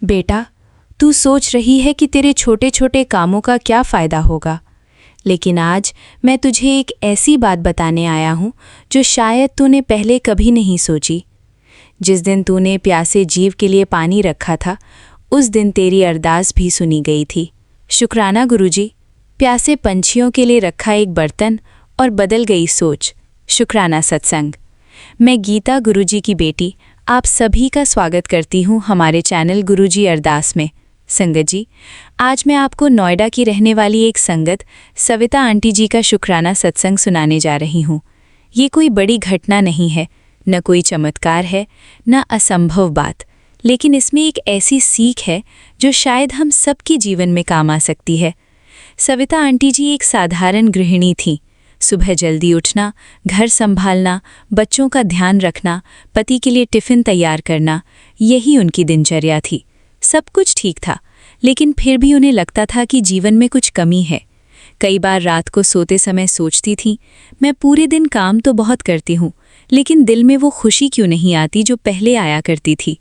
बेटा, तू सोच रही है कि तेरे छोटे छोटे कामों का क्या फ़ायदा होगा, लेकिन आज मैं तुझे एक ऐसी बात बताने आया हूँ जो शायद तूने पहले कभी नहीं सोची। जिस दिन तूने प्यासे जीव के लिए पानी रखा था, उस दिन तेरी अरदास भी सुनी गई थी। शुक्राना गुरुजी। प्यासे पंछियों के लिए रखा एक बर्तन और बदल गई सोच। शुक्राना सत्संग। मैं गीता गुरुजी की बेटी आप सभी का स्वागत करती हूँ हमारे चैनल गुरुजी अरदास में। संगत जी, आज मैं आपको नोएडा की रहने वाली एक संगत सविता आंटी जी का शुक्राना सत्संग सुनाने जा रही हूँ। ये कोई बड़ी घटना नहीं है, न कोई चमत्कार है, न असंभव बात, लेकिन इसमें एक ऐसी सीख है जो शायद हम सबके जीवन में काम आ सकती है। सविता आंटी जी एक साधारण गृहिणी थीं। सुबह जल्दी उठना, घर संभालना, बच्चों का ध्यान रखना, पति के लिए टिफ़िन तैयार करना, यही उनकी दिनचर्या थी। सब कुछ ठीक था, लेकिन फिर भी उन्हें लगता था कि जीवन में कुछ कमी है। कई बार रात को सोते समय सोचती थीं, मैं पूरे दिन काम तो बहुत करती हूँ, लेकिन दिल में वो खुशी क्यों नहीं आती जो पहले आया करती थी।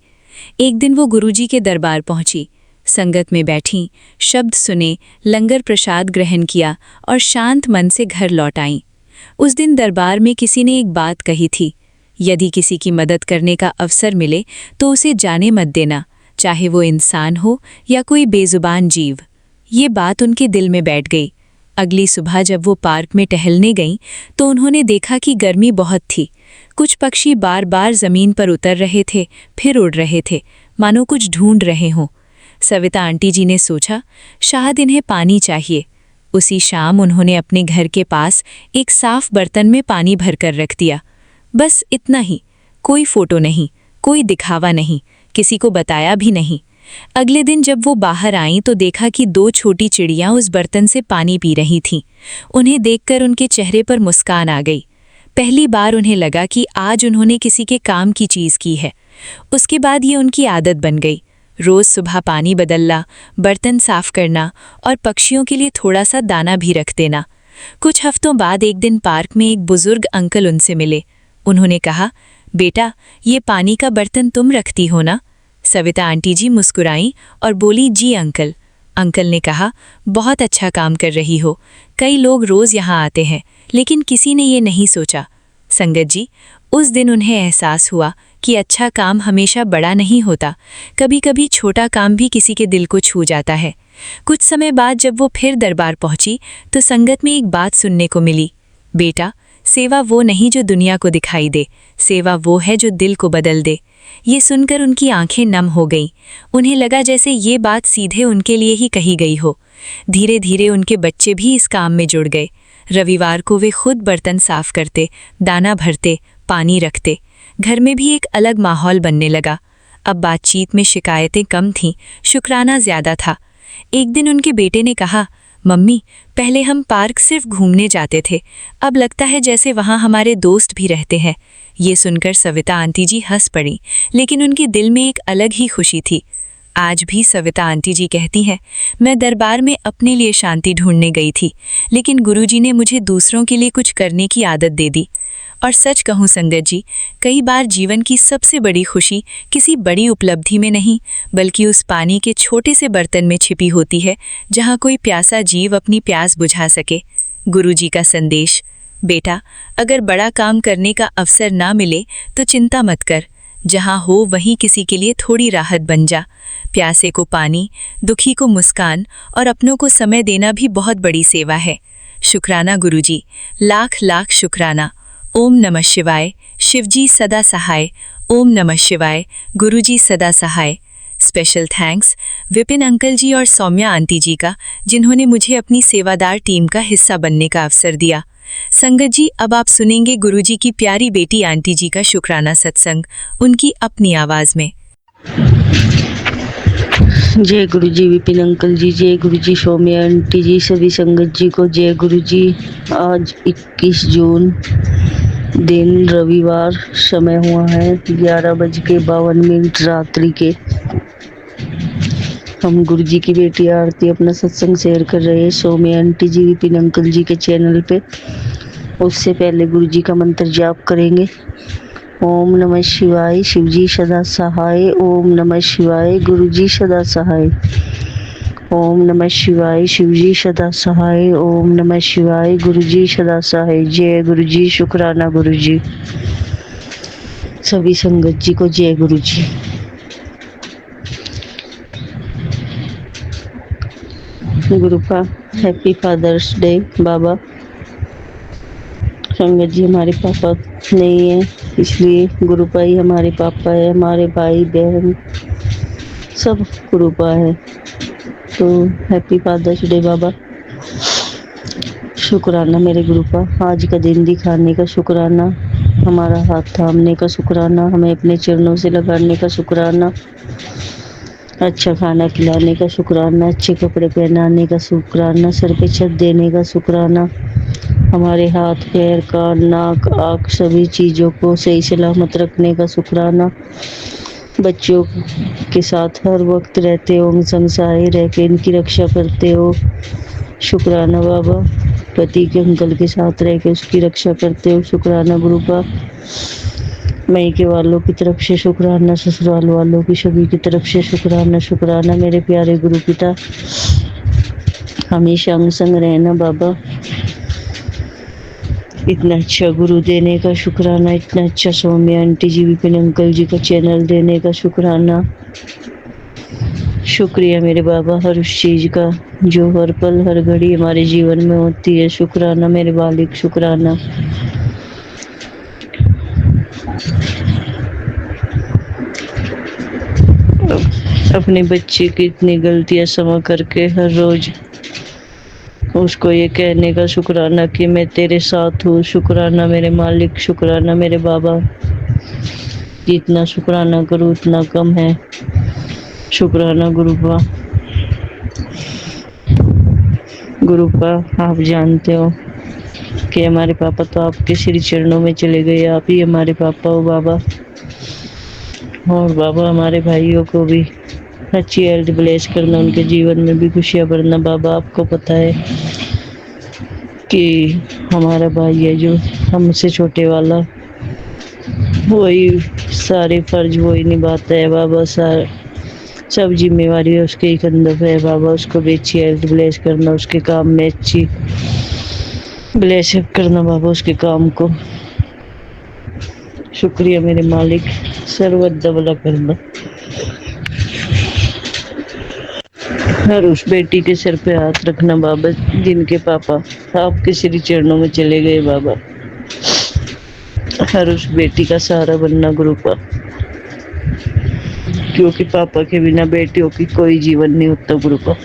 एक दिन वो गुरुजी के दरबार पहुंची, संगत में बैठीं, शब्द सुने, लंगर प्रसाद ग्रहण किया और शांत मन से घर लौट आईं। उस दिन दरबार में किसी ने एक बात कही थी, यदि किसी की मदद करने का अवसर मिले तो उसे जाने मत देना, चाहे वो इंसान हो या कोई बेजुबान जीव। ये बात उनके दिल में बैठ गई। अगली सुबह जब वो पार्क में टहलने गईं तो उन्होंने देखा कि गर्मी बहुत थी। कुछ पक्षी बार बार जमीन पर उतर रहे थे, फिर उड़ रहे थे, मानो कुछ ढूंढ रहे हों। सविता आंटी जी ने सोचा, शायद इन्हें पानी चाहिए। उसी शाम उन्होंने अपने घर के पास एक साफ बर्तन में पानी भरकर रख दिया। बस इतना ही, कोई फोटो नहीं, कोई दिखावा नहीं, किसी को बताया भी नहीं। अगले दिन जब वो बाहर आईं तो देखा कि दो छोटी चिड़ियां उस बर्तन से पानी पी रही थीं। उन्हें देखकर उनके चेहरे पर मुस्कान आ गई। पहली बार उन्हें लगा कि आज उन्होंने किसी के काम की चीज़ की है। उसके बाद ये उनकी आदत बन गई। रोज सुबह पानी बदलना, बर्तन साफ करना और पक्षियों के लिए थोड़ा सा दाना भी रख देना। कुछ हफ्तों बाद एक दिन पार्क में एक बुजुर्ग अंकल उनसे मिले। उन्होंने कहा, बेटा, ये पानी का बर्तन तुम रखती हो ना? सविता आंटी जी मुस्कुराईं और बोली, जी अंकल। अंकल ने कहा, बहुत अच्छा काम कर रही हो। कई लोग रोज यहाँ आते हैं, लेकिन किसी ने ये नहीं सोचा। संगत जी, उस दिन उन्हें एहसास हुआ कि अच्छा काम हमेशा बड़ा नहीं होता, कभी कभी छोटा काम भी किसी के दिल को छू जाता है। कुछ समय बाद जब वो फिर दरबार पहुंची तो संगत में एक बात सुनने को मिली, बेटा, सेवा वो नहीं जो दुनिया को दिखाई दे, सेवा वो है जो दिल को बदल दे। ये सुनकर उनकी आंखें नम हो गईं। उन्हें लगा जैसे ये बात सीधे उनके लिए ही कही गई हो। धीरे धीरे उनके बच्चे भी इस काम में जुड़ गए। रविवार को वे खुद बर्तन साफ करते, दाना भरते, पानी रखते। घर में भी एक अलग माहौल बनने लगा। अब बातचीत में शिकायतें कम थीं, शुक्राना ज्यादा था। एक दिन उनके बेटे ने कहा, मम्मी, पहले हम पार्क सिर्फ घूमने जाते थे, अब लगता है जैसे वहाँ हमारे दोस्त भी रहते हैं। ये सुनकर सविता आंटी जी हंस पड़ी, लेकिन उनके दिल में एक अलग ही खुशी थी। आज भी सविता आंटी जी कहती हैं, मैं दरबार में अपने लिए शांति ढूंढने गई थी, लेकिन गुरुजी ने मुझे दूसरों के लिए कुछ करने की आदत दे दी। और सच कहूँ संगत जी, कई बार जीवन की सबसे बड़ी खुशी किसी बड़ी उपलब्धि में नहीं, बल्कि उस पानी के छोटे से बर्तन में छिपी होती है जहाँ कोई प्यासा जीव अपनी प्यास बुझा सके। गुरुजी का संदेश, बेटा, अगर बड़ा काम करने का अवसर ना मिले तो चिंता मत कर, जहाँ हो वहीं किसी के लिए थोड़ी राहत बन जा। प्यासे को पानी, दुखी को मुस्कान और अपनों को समय देना भी बहुत बड़ी सेवा है। शुक्राना गुरुजी, लाख लाख शुक्राना। ओम नमः शिवाय। शिवजी सदा सहाय। ओम नमः शिवाय। गुरुजी सदा सहाय। स्पेशल थैंक्स विपिन अंकल जी और सौम्या आंटी जी का, जिन्होंने मुझे अपनी सेवादार टीम का हिस्सा बनने का अवसर दिया। संगत जी, अब आप सुनेंगे गुरुजी की प्यारी बेटी आंटी जी का शुक्राना सत्संग, उनकी अपनी आवाज में। जय गुरुजी विपिन अंकल जी, जय गुरुजी सौम्या आंटी जी, सभी संगत जी को जय गुरुजी। आज 21 जून दिन रविवार, समय हुआ है 11:52 रात्रि के। हम गुरुजी की बेटी आरती अपना सत्संग शेयर कर रहे हैं सौम्या आंटी जी विपिन अंकल जी के चैनल पे। उससे पहले गुरुजी का मंत्र जाप करेंगे। ओम नमः शिवाय शिवजी सदा सहाय। ओम नमः शिवाय गुरुजी सदा सहाय। ओम नमः शिवाय शिवजी सदा सहाय। ओम नमः शिवाय गुरुजी सदा सहाय। जय गुरुजी। शुक्राना गुरुजी। सभी संगत जी को जय गुरुजी। गुरुपा हैप्पी फादर्स डे। बाबा संगत जी हमारे पापा नहीं है, इसलिए गुरुपा ही हमारे पापा है। हमारे भाई बहन सब गुरुपा है, तो हैप्पी फादर्स डे बाबा। शुक्राना मेरे गुरुपा, आज का दिन दिखाने का शुक्राना, हमारा हाथ थामने का शुक्राना, हमें अपने चरणों से लगाने का शुक्राना, अच्छा खाना खिलाने का शुक्राना, अच्छे कपड़े पहनाने का शुक्राना, सर पे छत देने का शुक्राना, हमारे हाथ पैर कान नाक आँख सभी चीज़ों को सही सलामत रखने का शुक्राना, बच्चों के साथ हर वक्त रहते हो, संसारी रह के इनकी रक्षा करते हो, शुक्राना बाबा। पति के अंकल के साथ रह के उसकी रक्षा करते हो, शुक्राना गुरुपा। मैके वालों की तरफ से शुक्राना, ससुराल वालों की सभी की तरफ से शुक्राना। शुक्राना मेरे प्यारे गुरु पिता, हमेशा अंग संग रहना बाबा। इतना अच्छा गुरु देने का शुक्राना, इतना अच्छा सौम्या आंटी जी विपिन अंकल जी का चैनल देने का शुक्राना। शुक्रिया मेरे बाबा हर उस चीज़ का जो हर पल हर घड़ी हमारे जीवन में होती है। शुक्राना मेरे मालिक, शुक्राना। अपने बच्चे की इतनी गलतियां क्षमा करके हर रोज उसको ये कहने का शुक्राना कि मैं तेरे साथ हूँ। शुक्राना मेरे मालिक, शुक्राना मेरे बाबा। जितना शुक्राना करूँ उतना कम है। शुक्राना गुरुपा। गुरुपा आप जानते हो कि हमारे पापा तो आपके श्री चरणों में चले गए, आप ही हमारे पापा हो बाबा। और बाबा हमारे भाइयों को भी अच्छी हेल्थ ब्लेस करना, उनके जीवन में भी खुशियाँ भरना बाबा। आपको पता है कि हमारा भाई है जो हमसे छोटे वाला, वही सारे फर्ज वही निभाता है बाबा। सब जिम्मेवारी उसके ही कंधों पे है बाबा। उसको भी अच्छी हेल्थ ब्लेस करना, उसके काम में अच्छी ब्लेस करना बाबा, उसके काम को। शुक्रिया मेरे मालिक, सर्वदा भला करना। हर उस बेटी के सिर पे हाथ रखना बाबा जिनके पापा आपके श्री चरणों में चले गए बाबा। हर उस बेटी का सहारा बनना गुरुपा, क्योंकि पापा के बिना बेटियों की कोई जीवन नहीं होता गुरुपा।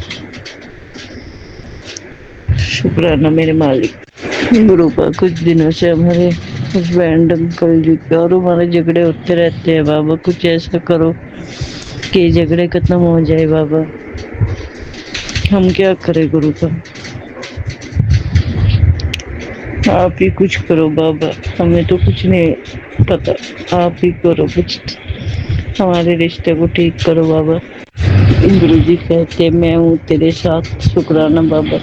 शुक्राना मेरे मालिक। गुरुपा कुछ दिनों से हमारे हस्बैंड अंकल जी के और हमारे झगड़े होते रहते हैं बाबा। कुछ ऐसा करो कि झगड़े खत्म हो जाए बाबा। हम क्या करें गुरुपा, आप ही कुछ करो बाबा, हमें तो कुछ नहीं पता। आप ही करो कुछ, हमारे रिश्ते को ठीक करो बाबा। गुरुजी कहते मैं हूँ तेरे साथ। शुक्राना बाबा।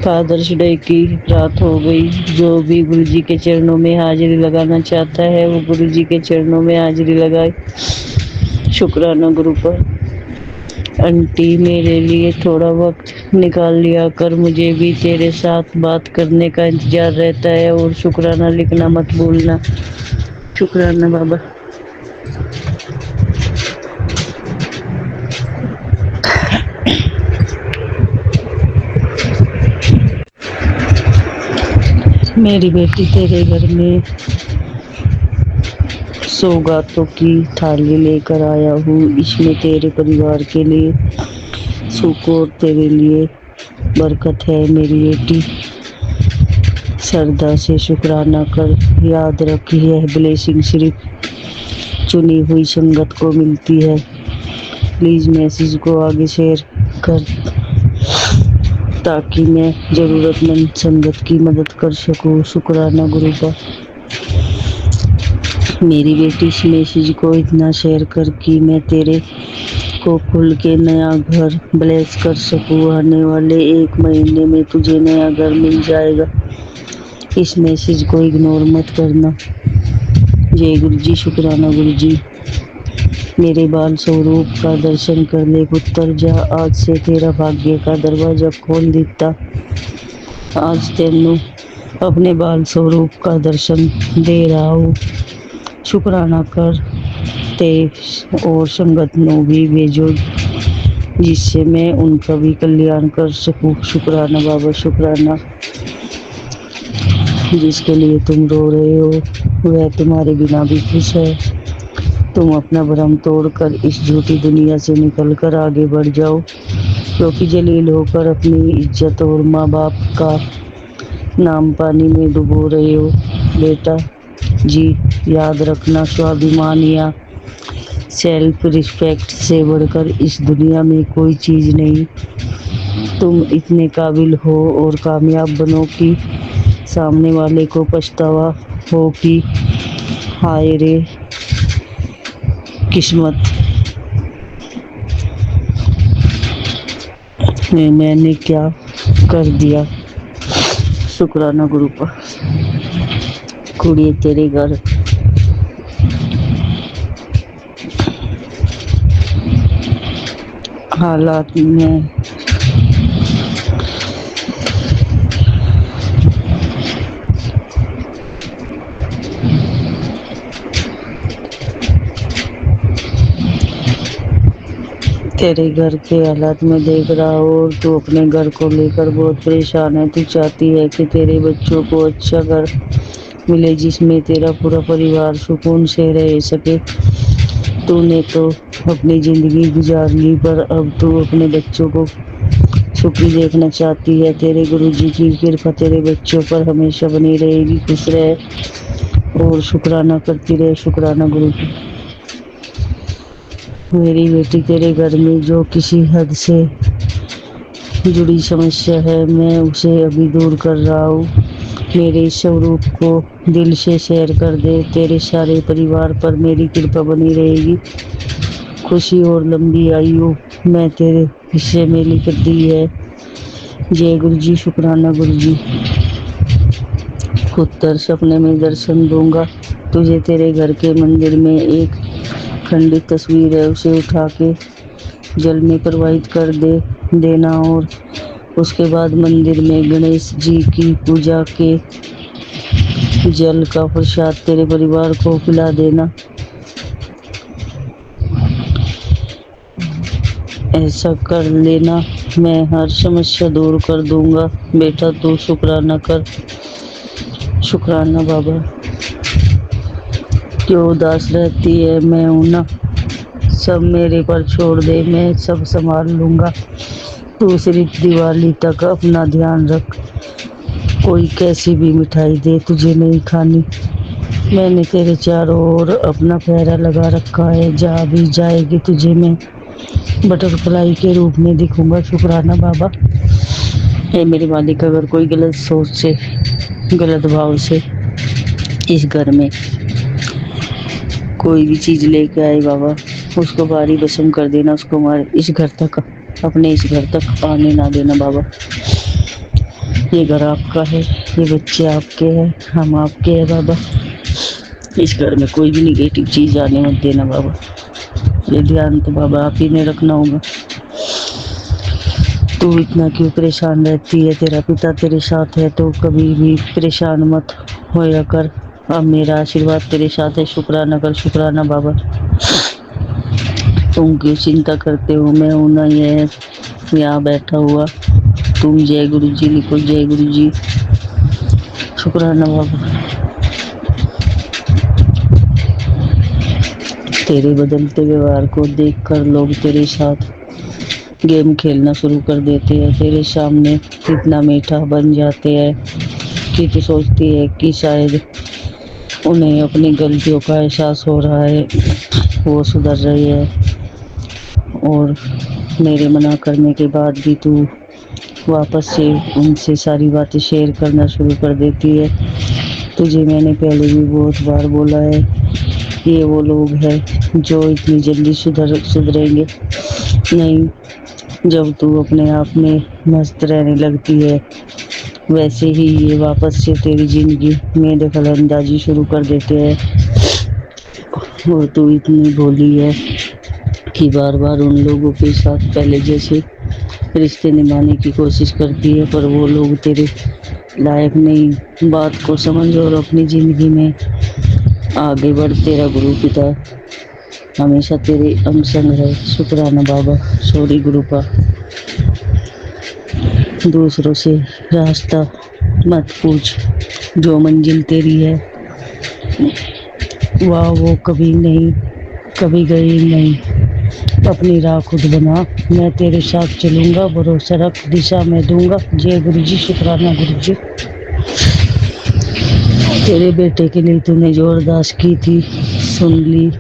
फादर्स डे की रात हो गई। जो भी गुरुजी के चरणों में हाजिरी लगाना चाहता है वो गुरुजी के चरणों में हाजिरी लगाए। शुक्राना गुरुपा। आंटी मेरे लिए थोड़ा वक्त निकाल लिया कर, मुझे भी तेरे साथ बात करने का इंतजार रहता है। और शुक्राना लिखना मत भूलना। शुक्राना बाबा। मेरी बेटी तेरे घर में सौगातों की थाली लेकर आया हूँ। इसमें तेरे परिवार के लिए सुख और तेरे लिए बरकत है। मेरी बेटी श्रद्धा से शुक्राना कर। याद रख यह ब्लेसिंग सिर्फ चुनी हुई संगत को मिलती है। प्लीज़ मैसेज को आगे शेयर कर ताकि मैं ज़रूरतमंद संगत की मदद कर सकूं। शुक्राना गुरुपा। मेरी बेटी इस मैसेज को इतना शेयर कर कि मैं तेरे को खुल के नया घर ब्लेस कर सकूं। आने वाले 1 महीने में तुझे नया घर मिल जाएगा। इस मैसेज को इग्नोर मत करना। जय गुरु जी, शुक्राना गुरु जी। मेरे बाल स्वरूप का दर्शन कर ले पुत्र, जा आज से तेरा भाग्य का दरवाजा खोल दिता। आज तेनू अपने बाल स्वरूप का दर्शन दे रहा हूँ। शुक्राना कर ते और संगत नो भी भेजो, जिससे मैं उनका भी कल्याण कर सकूं। शुक्राना बाबा, शुक्राना। जिसके लिए तुम रो रहे हो वह तुम्हारे बिना भी खुश है। तुम अपना भ्रम तोड़कर इस झूठी दुनिया से निकलकर आगे बढ़ जाओ, क्योंकि जलील होकर अपनी इज्जत और माँ बाप का नाम पानी में डुबो रहे हो। बेटा जी, याद रखना, स्वाभिमान या सेल्फ रिस्पेक्ट से बढ़कर इस दुनिया में कोई चीज़ नहीं। तुम इतने काबिल हो और कामयाब बनो कि सामने वाले को पछतावा हो कि हाय रे किस्मत, मैंने क्या कर दिया। शुक्राना गुरु का। कुड़िए तेरे घर हालात में तेरे घर के हालात में देख रहा हो और तू अपने घर को लेकर बहुत परेशान है। तू चाहती है कि तेरे बच्चों को अच्छा घर मिले जिसमें तेरा पूरा परिवार सुकून से रह सके। तूने तो अपनी जिंदगी गुजार ली, पर अब तू अपने बच्चों को सुखी देखना चाहती है। तेरे गुरुजी की कृपा तेरे बच्चों पर हमेशा बनी रहेगी। खुश रहे और शुक्राना करती रहे। शुक्राना गुरु की। मेरी बेटी, तेरे घर में जो किसी हद से जुड़ी समस्या है मैं उसे अभी दूर कर रहा हूँ। मेरे इस स्वरूप को दिल से शेयर कर दे, तेरे सारे परिवार पर मेरी कृपा बनी रहेगी। खुशी और लंबी आयु मैं तेरे हिस्से में लिख दी है। जय गुरु जी, शुक्राना गुरु जी। पुत्र, सपने में दर्शन दूंगा तुझे। तेरे घर के मंदिर में एक खंडित तस्वीर है, उसे उठा के जल में प्रवाहित कर देना और उसके बाद मंदिर में गणेश जी की पूजा के जल का प्रसाद तेरे परिवार को खिला देना। ऐसा कर लेना, मैं हर समस्या दूर कर दूंगा। बेटा तू शुक्राना कर। शुक्राना बाबा। क्यों उदास रहती है, मैं हूं ना, सब मेरे पर छोड़ दे, मैं सब संभाल लूंगा। तू सिर्फ दिवाली तक अपना ध्यान रख। कोई कैसी भी मिठाई दे, तुझे नहीं खानी। मैंने तेरे चारों ओर अपना पहरा लगा रखा है। जहाँ भी जाएगी तुझे मैं बटरफ्लाई के रूप में दिखूंगा। शुक्राना बाबा। हे मेरे मालिक, अगर कोई गलत सोच से, गलत भाव से इस घर में कोई भी चीज़ लेके आए बाबा, उसको भारी भस्म कर देना। उसको हमारे इस घर तक, अपने इस घर तक आने ना देना बाबा। ये घर आपका है, ये बच्चे आपके हैं, हम आपके हैं बाबा। इस घर में कोई भी निगेटिव चीज़ आने मत देना बाबा। ये ध्यान तो बाबा आप ही ने रखना होगा। तू इतना क्यों परेशान रहती है, तेरा पिता तेरे साथ है तो कभी भी परेशान मत होया कर। अब मेरा आशीर्वाद तेरे साथ है। शुक्राना कर। शुक्राना बाबा। तुम क्यों चिंता करते हो, मैं हूं ना ये यहाँ बैठा हुआ। तुम जय गुरु जी लिखो। जय गुरु जी। शुक्राना बाबा। तेरे बदलते व्यवहार को देखकर लोग तेरे साथ गेम खेलना शुरू कर देते हैं, तेरे सामने इतना मीठा बन जाते हैं कि तू सोचती है कि शायद उन्हें अपनी गलतियों का एहसास हो रहा है, वो सुधर रही है। और मेरे मना करने के बाद भी तू वापस से उनसे सारी बातें शेयर करना शुरू कर देती है। तुझे मैंने पहले भी बहुत बार बोला है, ये वो लोग हैं जो इतनी जल्दी सुधरेंगे नहीं। जब तू अपने आप में मस्त रहने लगती है, वैसे ही ये वापस से तेरी जिंदगी में दखल अंदाजी शुरू कर देते हैं। और तू इतनी भोली है कि बार बार उन लोगों के साथ पहले जैसे रिश्ते निभाने की कोशिश करती है, पर वो लोग तेरे लायक नहीं। बात को समझ और अपनी ज़िंदगी में आगे बढ़। तेरा गुरु पिता हमेशा तेरे अंग संग है। शुक्राना बाबा। सॉरी गुरुपा। दूसरों से रास्ता मत पूछ, जो मंजिल तेरी है वाह वो कभी नहीं, कभी गई नहीं। अपनी राह खुद बना, मैं तेरे साथ चलूँगा, भरोसा रख, दिशा मैं दूँगा। जय गुरु जी। शुक्राना गुरु जी। तेरे बेटे के लिए तूने जो अरदास की थी सुन ली।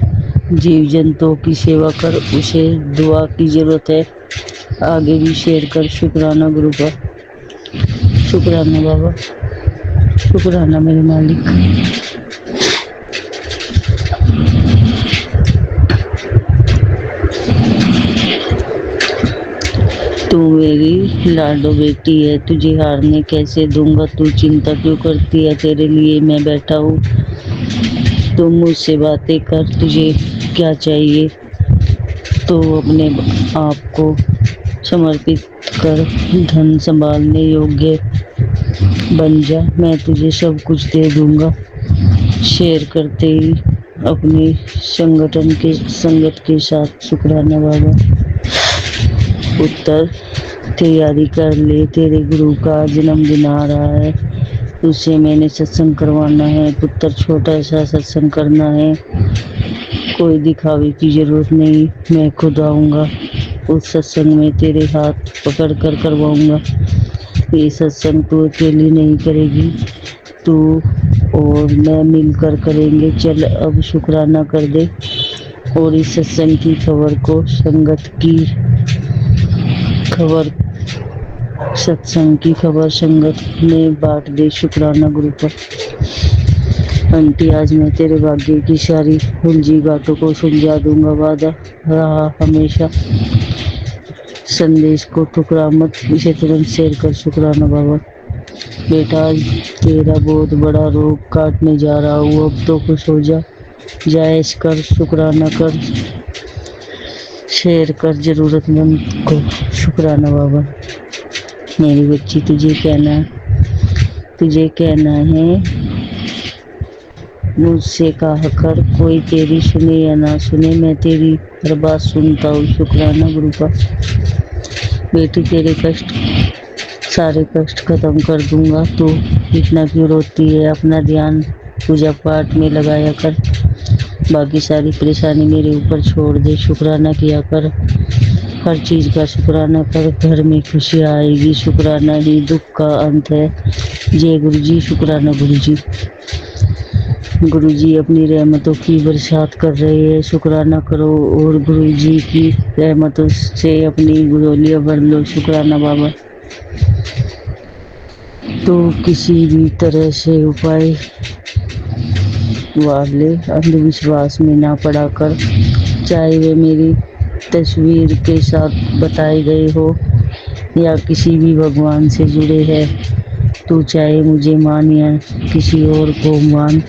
जीव जंतुओं की सेवा कर, उसे दुआ की ज़रूरत है, आगे भी शेयर कर। शुक्राना गुरु का। शुक्राना बाबा। शुक्राना मेरे मालिक। तू मेरी लाडो बेटी है, तुझे हारने कैसे दूंगा। तू चिंता क्यों करती है, तेरे लिए मैं बैठा हूँ। तुम मुझसे बातें कर, तुझे क्या चाहिए तो अपने आप को समर्पित कर, धन संभालने योग्य बन जा, मैं तुझे सब कुछ दे दूंगा। शेयर करते ही अपने संगत के साथ। शुक्राना बाबा। उत्तर तैयारी कर ले, तेरे गुरु का जन्मदिन आ रहा है, उससे मैंने सत्संग करवाना है। पुत्र छोटा सा सत्संग करना है, कोई दिखावे की जरूरत नहीं, मैं खुद आऊँगा उस सत्संग में, तेरे हाथ पकड़ कर करवाऊँगा। ये सत्संग तू अकेली नहीं करेगी, तू और मैं मिलकर करेंगे। चल अब शुक्राना कर दे और इस सत्संग की खबर को सत्संग की खबर संगत में बांट दे। शुक्राना गुरु पर। आंटी आज मैं तेरे भाग्य की सारी उलझी बातों को सुलझा दूंगा, वादा रहा हमेशा। संदेश को ठुकरा मत, इसे तुरंत शेयर कर। शुक्राना बाबा। बेटा आज तेरा बहुत बड़ा रोग काटने जा रहा हूँ, अब तो खुश हो जा, जायज कर, शुक्राना कर, शेयर कर जरूरतमंद को। शुक्राना बाबा। मेरी बच्ची तुझे कहना है मुझसे कहा कर, कोई तेरी सुने या ना सुने, मैं तेरी हर बात सुनता हूँ। शुक्राना गुरु का। बेटी तेरे सारे कष्ट खत्म कर दूंगा, तू इतना क्यों रोती है, अपना ध्यान पूजा पाठ में लगाया कर, बाकी सारी परेशानी मेरे ऊपर छोड़ दे। शुक्राना किया कर, हर चीज़ का शुक्राना कर, घर में खुशियाँ आएगी। शुक्राना ही दुख का अंत है। जय गुरु जी। शुक्राना गुरु जी। गुरु जी अपनी रहमतों की बरसात कर रहे हैं, शुक्राना करो और गुरु जी की रहमतों से अपनी झोलियाँ भर लो। शुक्राना बाबा। तो किसी भी तरह से उपाय वाले अंधविश्वास में ना पड़ा कर, चाहे वे मेरी तस्वीर के साथ बताए गए हो या किसी भी भगवान से जुड़े हैं। तू चाहे मुझे मान या किसी और को मान,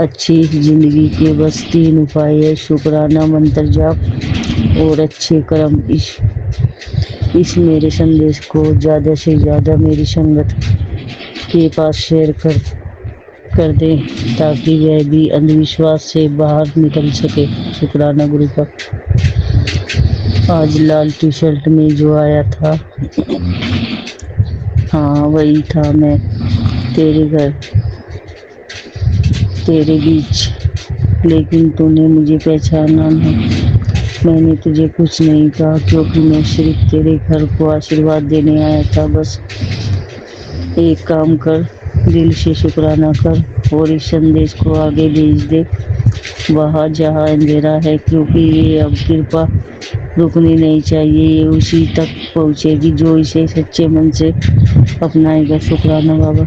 अच्छी जिंदगी के बस 3 उपाय है, शुक्राना, मंत्र जाप और अच्छे कर्म। इस मेरे संदेश को ज़्यादा से ज़्यादा मेरी संगत के पास शेयर कर दे, ताकि वह भी अंधविश्वास से बाहर निकल सके। शुक्राना गुरु का। आज लाल टी शर्ट में जो आया था, हाँ वही था मैं, तेरे घर तेरे बीच, लेकिन तूने मुझे पहचाना नहीं। मैंने तुझे कुछ नहीं कहा, क्योंकि मैं सिर्फ तेरे घर को आशीर्वाद देने आया था। बस एक काम कर, दिल से शुक्राना कर और इस संदेश को आगे भेज दे, वहाँ जहाँ अंधेरा है, क्योंकि ये अब कृपा रुकनी नहीं चाहिए, ये उसी तक पहुँचेगी जो इसे सच्चे मन से अपनाएगा। शुक्राना बाबा।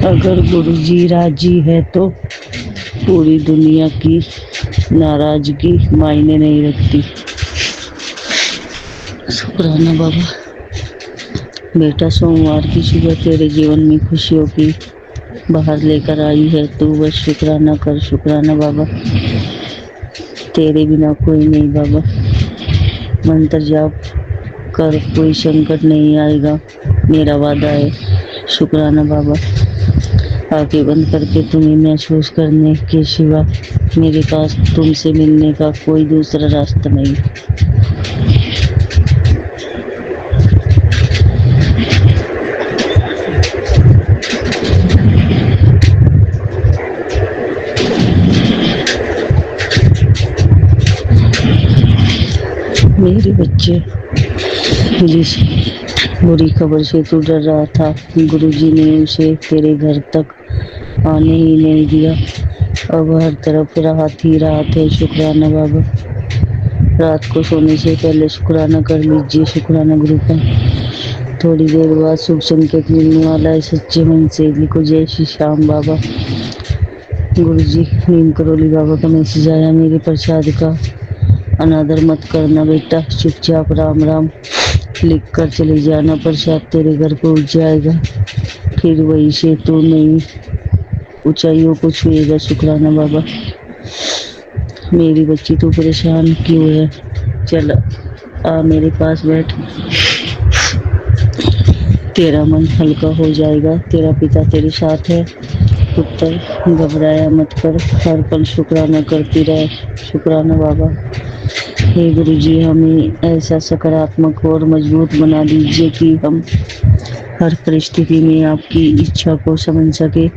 अगर गुरुजी राजी है तो पूरी दुनिया की नाराजगी मायने नहीं रखती। शुक्राना बाबा। बेटा सोमवार की सुबह तेरे जीवन में खुशियों की बाहर लेकर आई है। तू बस शुक्राना कर, शुक्राना बाबा, तेरे बिना कोई नहीं बाबा। मंत्र जाप कर, कोई संकट नहीं आएगा, मेरा वादा है। शुक्राना बाबा। आंखें बंद करके तुम्हें महसूस करने के सिवा मेरे पास तुमसे मिलने का कोई दूसरा रास्ता नहीं। मेरे बच्चे, जिस बुरी खबर से तू डर रहा था, गुरुजी ने उसे तेरे घर तक आने ही नहीं दिया। अब हर तरफ राहत ही राहत है। शुक्राना बाबा। रात को सोने से पहले शुक्राना कर लीजिए। शुक्राना गुरु का। थोड़ी देर बाद शुभ संकेत मिलने वाला है। सच्चे मन से लिखो, जय श्री श्याम बाबा। गुरुजी, नीम करोली बाबा का मैसेज आया। मेरे प्रसाद का अनादर मत करना बेटा, चुपचाप राम राम लिख कर चले जाना। प्रसाद तेरे घर पहुंच जाएगा, फिर वही से तू नई ऊंचाइयों को छुएगा। शुक्राना बाबा। मेरी बच्ची, तू परेशान क्यों है? चल आ मेरे पास बैठ, तेरा मन हल्का हो जाएगा। तेरा पिता तेरे साथ है पुत्र, घबराया मत कर, हर पल शुक्राना करती रह। शुक्राना बाबा। हे गुरुजी, हमें ऐसा सकारात्मक और मजबूत बना दीजिए कि हम हर परिस्थिति में आपकी इच्छा को समझ सके।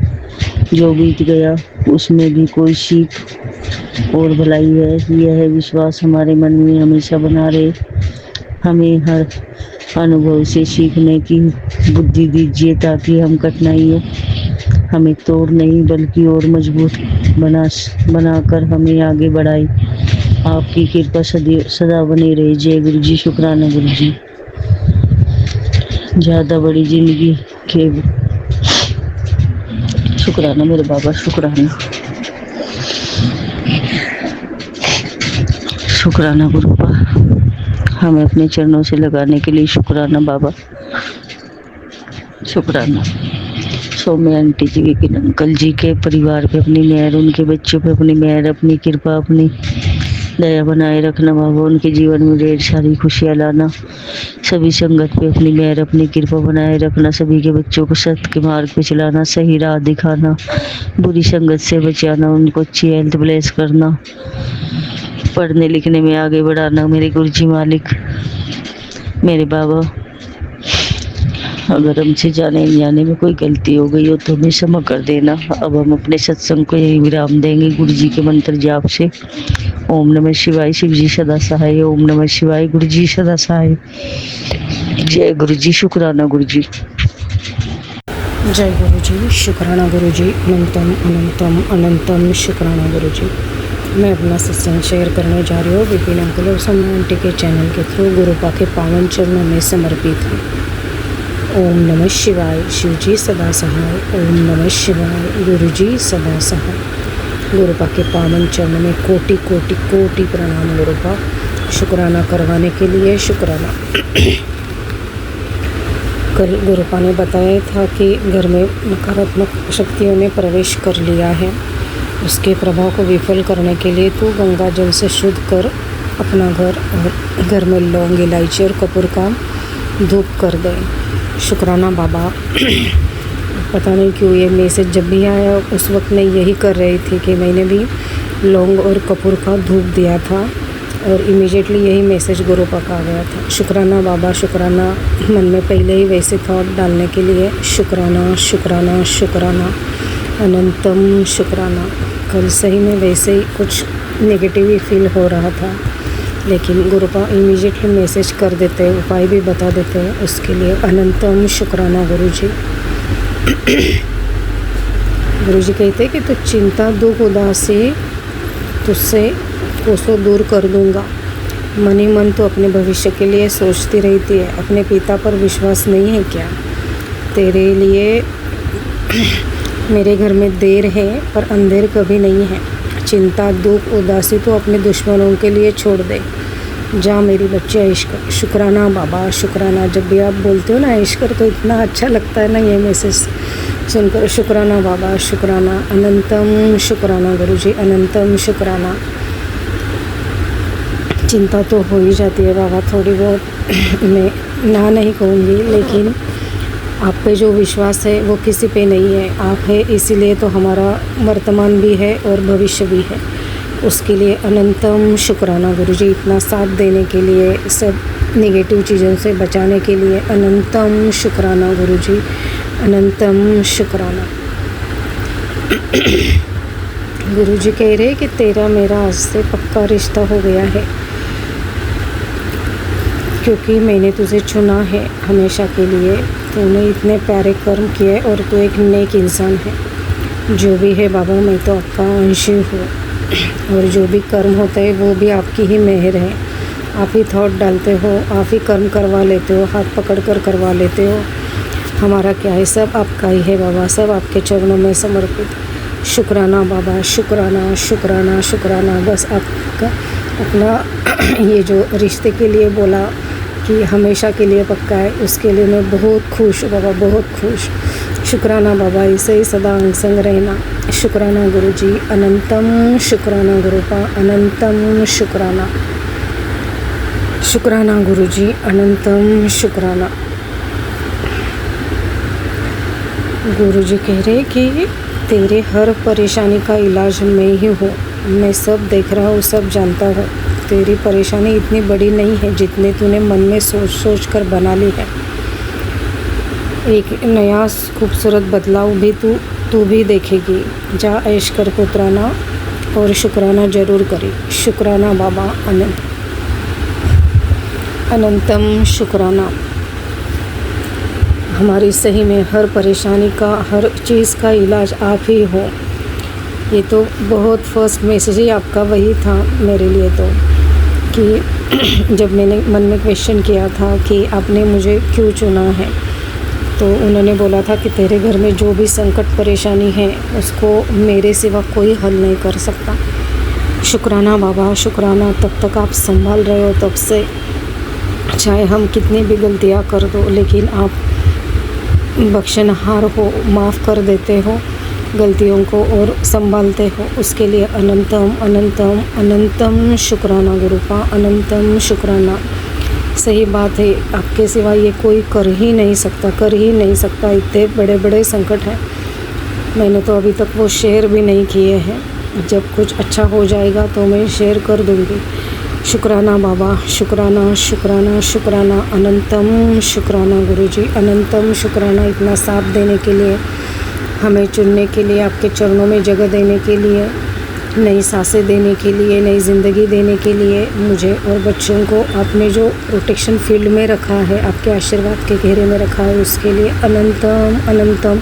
जो बीत गया उसमें भी कोई सीख और भलाई है, यह विश्वास हमारे मन में हमेशा बना रहे। हमें हर अनुभव से सीखने की बुद्धि दीजिए ताकि हम कठिनाइयों हमें तोड़ नहीं बल्कि और मजबूत बनाकर हमें आगे बढ़ाए। आपकी कृपा सदा बनी रहे। जय गुरु जी। शुक्राना गुरु जी। ज़्यादा बड़ी जिंदगी के शुक्राना मेरे बाबा। शुक्राना, शुक्राना गुरु का हमें अपने चरणों से लगाने के लिए। शुक्राना बाबा। शुक्राना सौम्य आंटी जी, विपिन अंकल जी के परिवार पे अपनी मेहर, उनके बच्चों पे अपनी मेहर, अपनी कृपा, अपनी दया बनाए रखना बाबा। उनके जीवन में ढेर सारी खुशियाँ लाना। सभी संगत पे अपनी मेहर, अपनी कृपा बनाए रखना। सभी के बच्चों को सत्य के मार्ग पे चलाना, सही राह दिखाना, बुरी संगत से बचाना, उनको अच्छी हेल्थ ब्लेस करना, पढ़ने लिखने में आगे बढ़ाना। मेरे गुरुजी मालिक, मेरे बाबा, अगर हमसे जाने जाने में कोई गलती हो गई हो तो हमें क्षमा कर देना। अब हम अपने सत्संग को यही विराम देंगे गुरु जी के मंत्र जाप से। ओम नमः शिवाय। शिव जी सदा सहाय। ओम नमः शिवाय। गुरु जी सदा सहाय। जय गुरु जी। शुक्राना गुरु जी। जय गुरु जी। शुक्राना गुरु जी। अनंतम अनंतम अनंतम शुक्राना गुरु जी। मैं अपना सत्संग शेयर करने जा रही हूँ विपिन अंकल और सौम्या आंटी के चैनल के थ्रू। गुरुपा के पावन चरणों में समर्पित है। ओम नमः शिवाय। शिव जी सदा सहाय। ओम नमः शिवाय। गुरु जी सदा सहाय। गुरुपा के पावन चरणों में कोटि कोटि कोटि प्रणाम गुरुपा। शुक्राना करवाने के लिए शुक्राना। कल गुरुपा ने बताया था कि घर में नकारात्मक शक्तियों ने प्रवेश कर लिया है। उसके प्रभाव को विफल करने के लिए तू गंगा जल से शुद्ध कर अपना घर और घर में लौंग, इलायची और कपूर का धूप कर दे। शुक्राना बाबा। पता नहीं क्यों ये मैसेज जब भी आया उस वक्त मैं यही कर रही थी कि मैंने भी लौंग और कपूर का धूप दिया था और इमीडिएटली यही मैसेज गुरुपा का आ गया था। शुक्राना बाबा। शुक्राना मन में पहले ही वैसे थॉट डालने के लिए शुक्राना शुक्राना शुक्राना अनंतम शुक्राना। कल सही में वैसे ही कुछ नेगेटिव ही फील हो रहा था, लेकिन गुरुपा इमीडिएटली मैसेज कर देते हैं, उपाय भी बता देते हैं। उसके लिए अनंतम शुक्राना गुरु जी। गुरु जी कहते हैं कि तू चिंता दुख उदासी तुझसे कोसों दूर कर दूंगा। मन ही मन तो अपने भविष्य के लिए सोचती रहती है। अपने पिता पर विश्वास नहीं है क्या? तेरे लिए मेरे घर में देर है पर अंधेर कभी नहीं है। चिंता दुख उदासी तो अपने दुश्मनों के लिए छोड़ दे। जा मेरी बच्ची ऐश कर। शुक्राना बाबा। शुक्राना। जब भी आप बोलते हो ना ऐश कर तो इतना अच्छा लगता है ना ये मैसेज। सुनकर शुक्राना बाबा, शुक्राना, अनंतम शुक्राना गुरुजी, अनंतम शुक्राना। चिंता तो हो ही जाती है बाबा थोड़ी बहुत, मैं ना नहीं कहूँगी, लेकिन आप पे जो विश्वास है वो किसी पे नहीं है। आप है इसीलिए तो हमारा वर्तमान भी है और भविष्य भी है। उसके लिए अनंतम शुक्राना गुरुजी, इतना साथ देने के लिए, सब नेगेटिव चीज़ों से बचाने के लिए अनंतम शुक्राना गुरुजी, अनंतम शुक्राना। गुरुजी कह रहे कि तेरा मेरा आज से पक्का रिश्ता हो गया है, क्योंकि मैंने तुझे चुना है हमेशा के लिए। तूने इतने प्यारे कर्म किए और तू एक नेक इंसान है। जो भी है बाबा, मैं तो आपका अंश हूँ, और जो भी कर्म होता है वो भी आपकी ही मेहर है। आप ही थॉट डालते हो, आप ही कर्म करवा लेते हो, हाथ पकड़ कर करवा लेते हो। हमारा क्या है, सब आपका ही है बाबा, सब आपके चरणों में समर्पित। शुक्राना बाबा, शुक्राना शुक्राना शुक्राना। बस आपका अपना ये जो रिश्ते के लिए बोला कि हमेशा के लिए पक्का है, उसके लिए मैं बहुत खुश हूँ बाबा, बहुत खुश। शुक्राना बाबा, इसे ही सदा अंग संग रहना। शुक्राना गुरुजी, अनंतम शुक्राना गुरुपा, अनंतम शुक्राना। शुक्राना गुरुजी, अनंतम शुक्राना। गुरुजी कह रहे कि तेरे हर परेशानी का इलाज मैं ही हूँ। मैं सब देख रहा हूँ, सब जानता हूँ। तेरी परेशानी इतनी बड़ी नहीं है जितने तूने मन में सोच सोच कर बना ली है। एक नया खूबसूरत बदलाव भी तू भी देखेगी। जा ऐश कर पुत्राना, और शुक्राना ज़रूर करी। शुक्राना बाबा, अनंतम शुक्राना। हमारी सही में हर परेशानी का, हर चीज़ का इलाज आप ही हो। ये तो बहुत फर्स्ट मैसेज ही आपका वही था मेरे लिए, तो कि जब मैंने मन में क्वेश्चन किया था कि आपने मुझे क्यों चुना है, तो उन्होंने बोला था कि तेरे घर में जो भी संकट परेशानी है उसको मेरे सिवा कोई हल नहीं कर सकता। शुक्राना बाबा, शुक्राना। तब तक आप संभाल रहे हो, तब से चाहे हम कितनी भी गलतियाँ कर दो, लेकिन आप बख्शनहार हो, माफ़ कर देते हो गलतियों को और संभालते हो। उसके लिए अनंतम अनंतम अनंतम शुक्राना गुरुपा, अनंतम शुक्राना। सही बात है, आपके सिवा ये कोई कर ही नहीं सकता, कर ही नहीं सकता। इतने बड़े बड़े संकट हैं, मैंने तो अभी तक वो शेयर भी नहीं किए हैं। जब कुछ अच्छा हो जाएगा तो मैं शेयर कर दूँगी। शुक्राना बाबा, शुक्राना शुक्राना शुक्राना, अनंतम शुक्राना गुरुजी, अनंतम शुक्राना। इतना साथ देने के लिए, हमें चुनने के लिए, आपके चरणों में जगह देने के लिए, नई सांसें देने के लिए, नई ज़िंदगी देने के लिए, मुझे और बच्चों को आपने जो प्रोटेक्शन फील्ड में रखा है, आपके आशीर्वाद के घेरे में रखा है, उसके लिए अनंतम अनंतम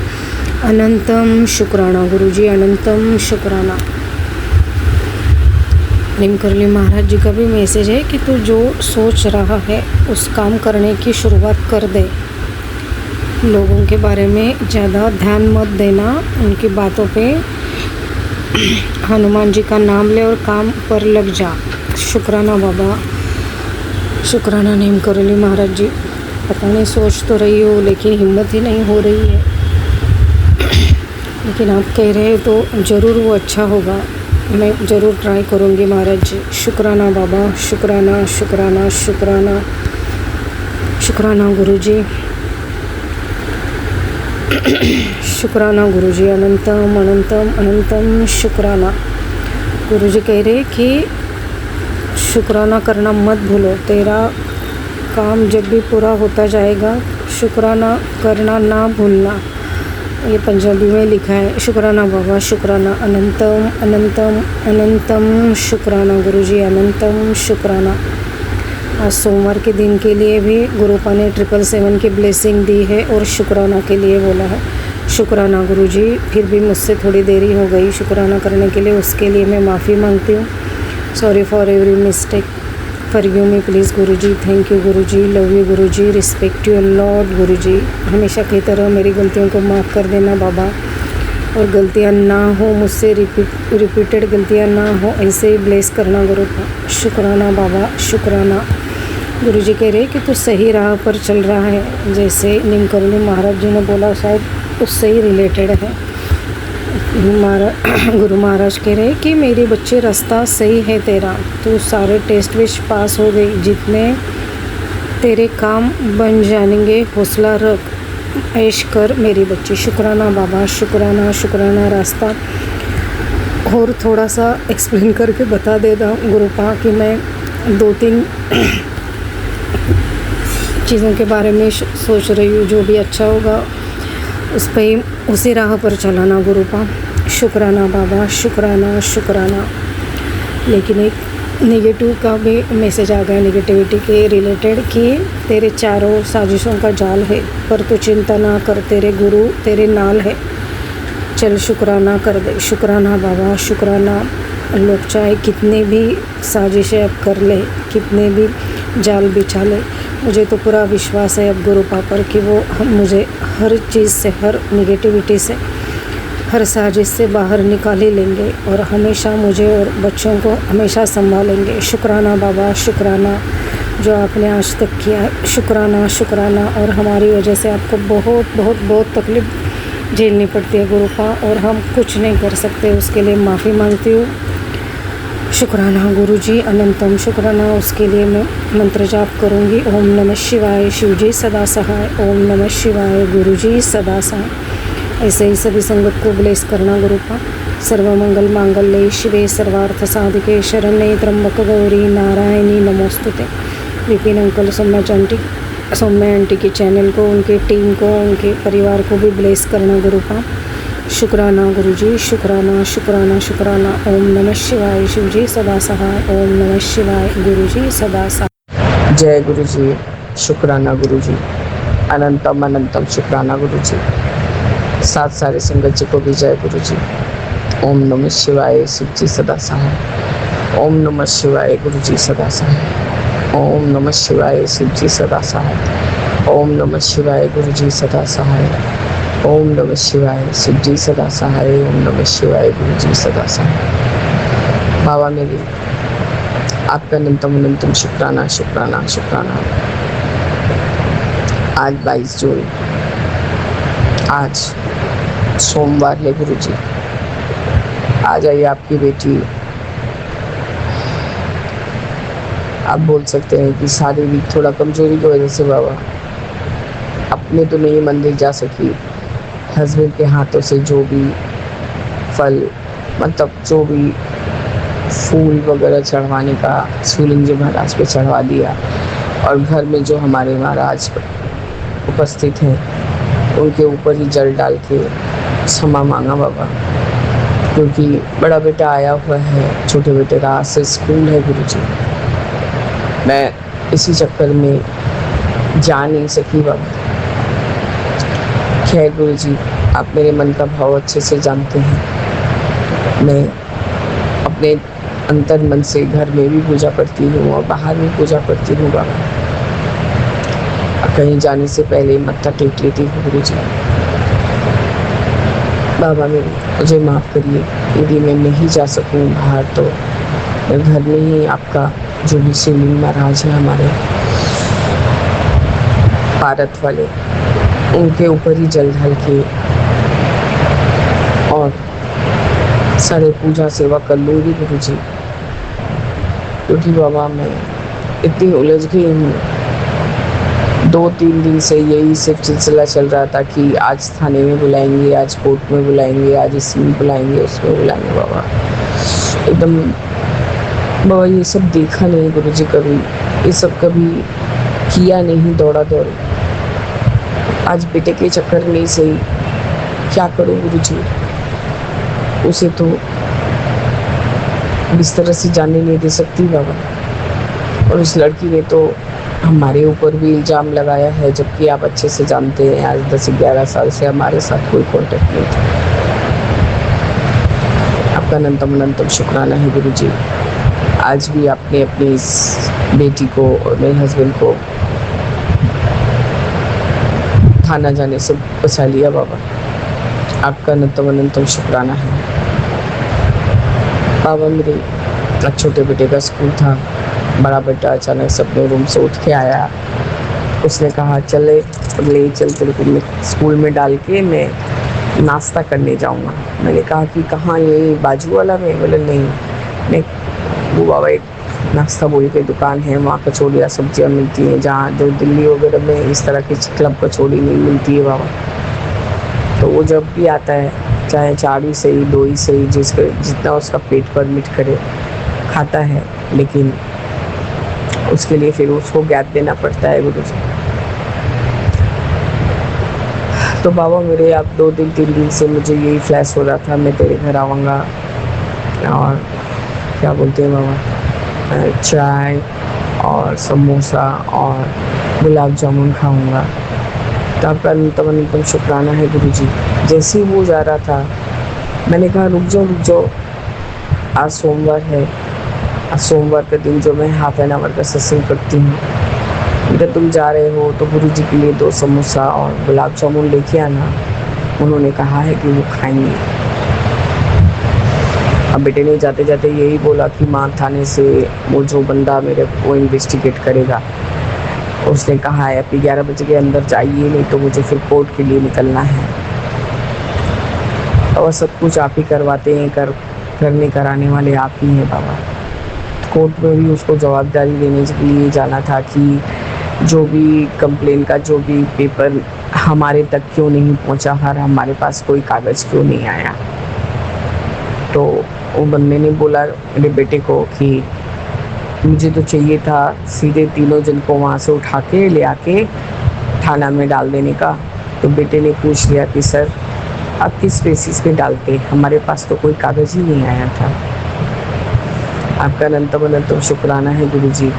अनंतम शुक्राना गुरुजी, अनंतम शुक्राना। निमकरली महाराज जी का भी मैसेज है कि तू जो सोच रहा है उस काम करने की शुरुआत कर दे। लोगों के बारे में ज़्यादा ध्यान मत देना, उनकी बातों पे हनुमान जी का नाम ले और काम पर लग जा। शुक्राना बाबा, शुक्राना निमकरली महाराज जी। पता नहीं सोच तो रही हो, लेकिन हिम्मत ही नहीं हो रही है, लेकिन आप कह रहे हो तो ज़रूर वो अच्छा होगा। मैं ज़रूर ट्राई करूँगी महाराज जी। शुक्राना बाबा, शुक्राना शुक्राना शुक्राना शुक्राना गुरुजी, शुक्राना गुरुजी, अनंतम अनंतम अनंतम शुक्राना। गुरुजी कह रहे कि शुक्राना करना मत भूलो। तेरा काम जब भी पूरा होता जाएगा, शुक्राना करना ना भूलना। ये पंजाबी में लिखा है। शुक्राना बाबा, शुक्राना, अनंतम अनंतम अनंतम शुक्राना गुरुजी, अनंतम शुक्राना। आज सोमवार के दिन के लिए भी गुरुपा ने 777 की ब्लेसिंग दी है और शुक्राना के लिए बोला है। शुक्राना गुरुजी, फिर भी मुझसे थोड़ी देरी हो गई शुक्राना करने के लिए, उसके लिए मैं माफ़ी मांगती हूँ। Sorry for every mistake, forgive me please Guruji. Thank you Guruji, love you Guruji, respect you lord Guruji. हमेशा की तरह मेरी गलतियों को माफ़ कर देना बाबा, और गलतियाँ ना हो मुझसे, रिपीटेड गलतियाँ ना हो, ऐसे ही ब्लेस करना गुरुपा। शुक्राना बाबा, शुक्राना। गुरुजी कह रहे कि तू सही राह पर चल रहा है। जैसे निमकरणी महाराज जी ने बोला, शायद उससे ही रिलेटेड है। गुरु महाराज कह रहे कि मेरे बच्चे, रास्ता सही है तेरा, तू सारे टेस्ट विश पास हो गई, जितने तेरे काम बन जाएंगे, हौसला रख, ऐश कर मेरी बच्ची। शुक्राना बाबा, शुक्राना शुक्राना। रास्ता और थोड़ा सा एक्सप्लेन करके बता देता हूँ गुरुपा कि मैं 2-3 चीज़ों के बारे में सोच रही हूँ, जो भी अच्छा होगा उस पर उसी राह पर चलाना गुरुपा। शुक्राना बाबा, शुक्राना शुक्राना। लेकिन एक नेगेटिव का भी मैसेज आ गया, नेगेटिविटी के रिलेटेड, कि तेरे चारों साजिशों का जाल है, पर तू चिंता ना कर, तेरे गुरु तेरे नाल है, चल शुक्राना कर दे। शुक्राना बाबा, शुक्राना। लोग चाहे कितने भी साजिशें अब कर ले, कितने भी जाल बिछा ले, मुझे तो पूरा विश्वास है अब गुरुपा पर कि वो मुझे हर चीज़ से, हर नेगेटिविटी से, हर साजिश से बाहर निकाल ही लेंगे और हमेशा मुझे और बच्चों को हमेशा संभालेंगे। शुक्राना बाबा, शुक्राना जो आपने आज तक किया है। शुक्राना शुक्राना। और हमारी वजह से आपको बहुत बहुत बहुत तकलीफ़ झेलनी पड़ती है गुरुपा, और हम कुछ नहीं कर सकते, उसके लिए माफ़ी मांगती हूँ। शुक्राना गुरुजी, अनंतम शुक्राना। उसके लिए मैं मंत्र जाप करूँगी। ओम नमः शिवाय, शिवजी सदा सहाय। ओम नमः शिवाय, गुरुजी सदा सहाय। ऐसे ही सभी संगत को ब्लेस करना गुरुपा। सर्वमंगल मांगल्ये शिवे सर्वार्थ साधिके शरण्ये त्र्यंबक गौरी नारायणी नमोस्तुते। विपिन अंकल, सौम्या आंटी के चैनल को, उनके टीम को, उनके परिवार को भी ब्लेस करना गुरुपा। शुक्राना गुरुजी, शुक्राना शुक्राना शुक्राना। ओम नमः शिवाय, शिवजी सदा सहाय। ओम नमः शिवाय, गुरुजी सदा सहाय। जय गुरुजी, शुक्राना गुरुजी, अनंतम अनंतम शुक्राना गुरुजी। साथ सारे संगत जी को भी जय गुरुजी। ओम नमः शिवाय, शिवजी सदा सहाय। ओम नमः शिवाय, गुरुजी सदा सहाय। ओम नमः शिवाय, शिवजी सदा सहाय। ओम नमः शिवाय, गुरुजी सदा सहाय। ओम नमः शिवाय, शिवजी सदा सहाय। ओम नमः शिवाय, गुरुजी सदा सहाय। बाबा मेरी, आपका अनंतम अनंतम शुक्राना शुक्राना शुक्राना। आज 22 जून, आज सोमवार है गुरुजी। आज आई आपकी बेटी, आप बोल सकते हैं कि शारीरिक थोड़ा कमजोरी की वजह से बाबा अपने तो नहीं मंदिर जा सकी, हस्बैंड के हाथों से जो भी फल, मतलब जो भी फूल वगैरह चढ़वाने का शिवलिंग जी महाराज पे चढ़वा दिया, और घर में जो हमारे महाराज उपस्थित हैं उनके ऊपर ही जल डाल के क्षमा मांगा बाबा, क्योंकि बड़ा बेटा आया हुआ है, छोटे बेटे का आज से स्कूल है गुरुजी। मैं इसी चक्कर में जा नहीं सकी बाबा। खैर गुरुजी, आप मेरे मन का भाव अच्छे से जानते हैं। मैं अपने अंतर मन से घर में भी पूजा करती हूँ और बाहर भी पूजा करती हूँ बाबा। कहीं जाने से पहले मत्था टेक लेती हूँ गुरुजी। बाबा मुझे माफ़ करिए, यदि मैं नहीं जा सकूँ बाहर तो मैं घर में ही आपका जो भी शिवलिंग महाराज है हमारे भारत वाले, उनके ऊपर ही जल ढाल के और सारे पूजा सेवा कर लूँगी गुरुजी। क्योंकि बाबा मैं इतनी उलझ गई हूँ, 2-3 दिन से यही सिर्फ सिलसिला चल रहा था कि आज थाने में बुलाएंगे, आज कोर्ट में बुलाएंगे, आज इसमें बुलाएंगे, उसमें बुलाएंगे बाबा। एकदम बाबा ये सब देखा नहीं गुरुजी कभी, ये सब कभी किया नहीं, दौड़ा दौड़ी। आज बेटे के चक्कर में ही सही, क्या करूं गुरुजी, उसे तो इस तरह से जाने नहीं दे सकती बाबा। और उस लड़की ने तो हमारे ऊपर भी इल्ज़ाम लगाया है, जबकि आप अच्छे से जानते हैं आज 10-11 साल से हमारे साथ कोई कॉन्टेक्ट नहीं था। आपका अनंतम अनंतम शुक्राना है गुरुजी। आज भी आपने अपनी इस बेटी को और मेरे हस्बैंड को थाना जाने से बचा लिया बाबा। आपका अनंतम अनंतम शुक्राना है बाबा। मेरे छोटे बेटे का स्कूल था, बड़ा बेटा अचानक से अपने रूम से उठ के आया। उसने कहा चले ले चल तेरे को स्कूल में डाल के मैं नाश्ता करने जाऊंगा। मैंने कहा कि कहाँ, ये बाजू वाला में? बोले नहीं, नहीं वो बाबा एक नाश्ता बोल के दुकान है, वहाँ कचौड़ियाँ सब्जियाँ मिलती हैं, जहाँ जो दिल्ली वगैरह में इस तरह की क्लब कचौड़ी नहीं मिलती है बाबा। तो वो जब भी आता है, चाहे 4 ही सही 2 ही सही, जितना उसका पेट परमिट करे खाता है, लेकिन उसके लिए फिर उसको गैप देना पड़ता है गुरु जी। तो बाबा मेरे अब 2 दिन 3 दिन से मुझे यही फ्लैश हो रहा था, मैं तेरे घर आऊँगा और क्या बोलते हैं बाबा, चाय और समोसा और गुलाब जामुन खाऊंगा। तो आपका न्यूनतम शुक्राना है गुरु जी। जैसे ही वो जा रहा था, मैंने कहा रुक जाओ, आज सोमवार है, आज सोमवार के दिन जो मैं हाफ एन आवर का सत्संग करती हूँ, अगर तुम जा रहे हो तो गुरु जी के लिए 2 समोसा और गुलाब जामुन लेके आना, उन्होंने कहा है कि वो खाएंगे। अब बेटे ने जाते जाते यही बोला कि माँ थाने से वो जो बंदा मेरे को इन्वेस्टिगेट करेगा, उसने कहा है अभी 11 बजे के अंदर जाइए, नहीं तो मुझे फिर कोर्ट के लिए निकलना है। और सब कुछ आप ही करवाते हैं, करने कराने वाले आप ही हैं बाबा। कोर्ट में भी उसको जवाबदारी देने के लिए जाना था कि जो भी कंप्लेन का जो भी पेपर हमारे तक क्यों नहीं पहुंचा, हमारे पास कोई कागज़ क्यों नहीं आया। तो वो बंदे ने बोला मेरे बेटे को कि मुझे तो चाहिए था सीधे तीनों जन को वहाँ से उठा के ले आके थाना में डाल देने का। तो बेटे ने पूछ लिया कि सर आप किस बेसिस पे डालते, हमारे पास तो कोई कागज़ ही नहीं आया था। आपका अनंतम शुक्राना है गुरु जी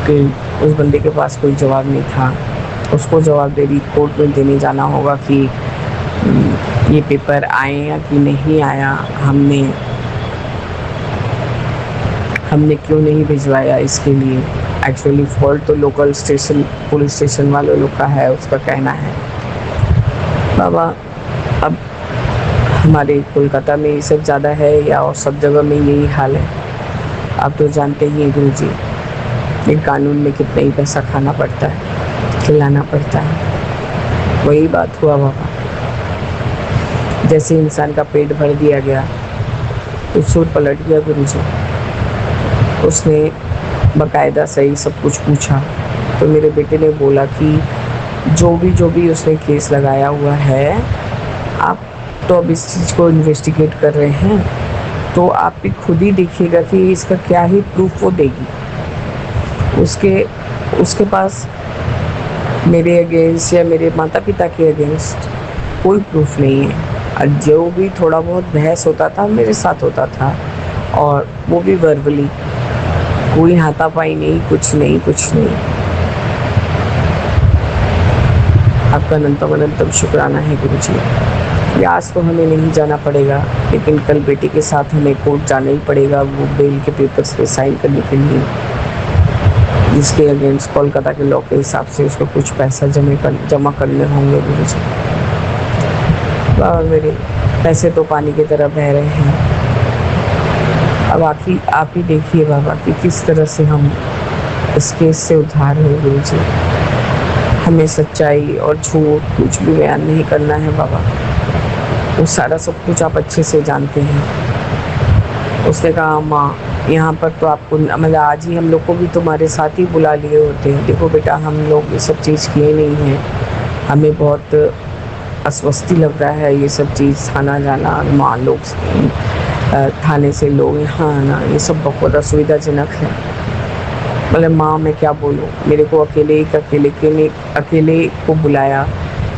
कि उस बंदे के पास कोई जवाब नहीं था। उसको जवाबदेही कोर्ट में देने जाना होगा कि ये पेपर आए या कि नहीं आया, हमने क्यों नहीं भिजवाया, इसके लिए एक्चुअली फॉल्ट तो लोकल स्टेशन पुलिस स्टेशन वाले लोग का है, उसका कहना है। बाबा अब हमारे कोलकाता में ये सब ज़्यादा है या और सब जगह में यही हाल है? आप तो जानते ही हैं गुरु जी, एक कानून में कितना ही पैसा खाना पड़ता है, खिलाना पड़ता है। वही बात हुआ बाबा, जैसे इंसान का पेट भर दिया गया तो सुर पलट गया गुरु जी। उसने बाकायदा सही सब कुछ पूछा तो मेरे बेटे ने बोला कि जो भी उसने केस लगाया हुआ है, आप तो अब इस चीज़ को इन्वेस्टिगेट कर रहे हैं, तो आप भी खुद ही देखिएगा कि इसका क्या ही प्रूफ वो देगी। उसके पास मेरे अगेंस्ट या मेरे माता पिता के अगेंस्ट कोई प्रूफ नहीं है। और जो भी थोड़ा बहुत बहस होता था मेरे साथ होता था, और वो भी वर्बली, कोई हाथापाई नहीं, कुछ नहीं। आपका अनंतम शुक्राना है गुरु जी। आज तो हमें नहीं जाना पड़ेगा, लेकिन कल बेटी के साथ हमें कोर्ट जाना ही पड़ेगा, वो बेल के पेपर्स पे साइन करने के लिए, जिसके अगेंस्ट कोलकाता के लॉ के हिसाब से उसको कुछ पैसा जमा करने होंगे गुरु जी। बाबा मेरे पैसे तो पानी की तरह बह रहे हैं। अब आप ही देखिए बाबा कि किस तरह से हम इस केस से उद्धार हुए गुरु जी। हमें सच्चाई और झूठ कुछ भी बयान नहीं करना है बाबा, वो सारा सब कुछ आप अच्छे से जानते हैं। उसने कहा माँ यहाँ पर तो आपको मतलब आज ही हम लोग को भी तुम्हारे साथ ही बुला लिए होते हैं। देखो बेटा, हम लोग ये सब चीज़ किए नहीं हैं, हमें बहुत अस्वस्थी लग रहा है ये सब चीज़, थाना जाना, माँ लोग थाने से लोग यहाँ आना, ये सब बहुत असुविधाजनक है। मतलब माँ मैं क्या बोलूँ, मेरे को अकेले को बुलाया,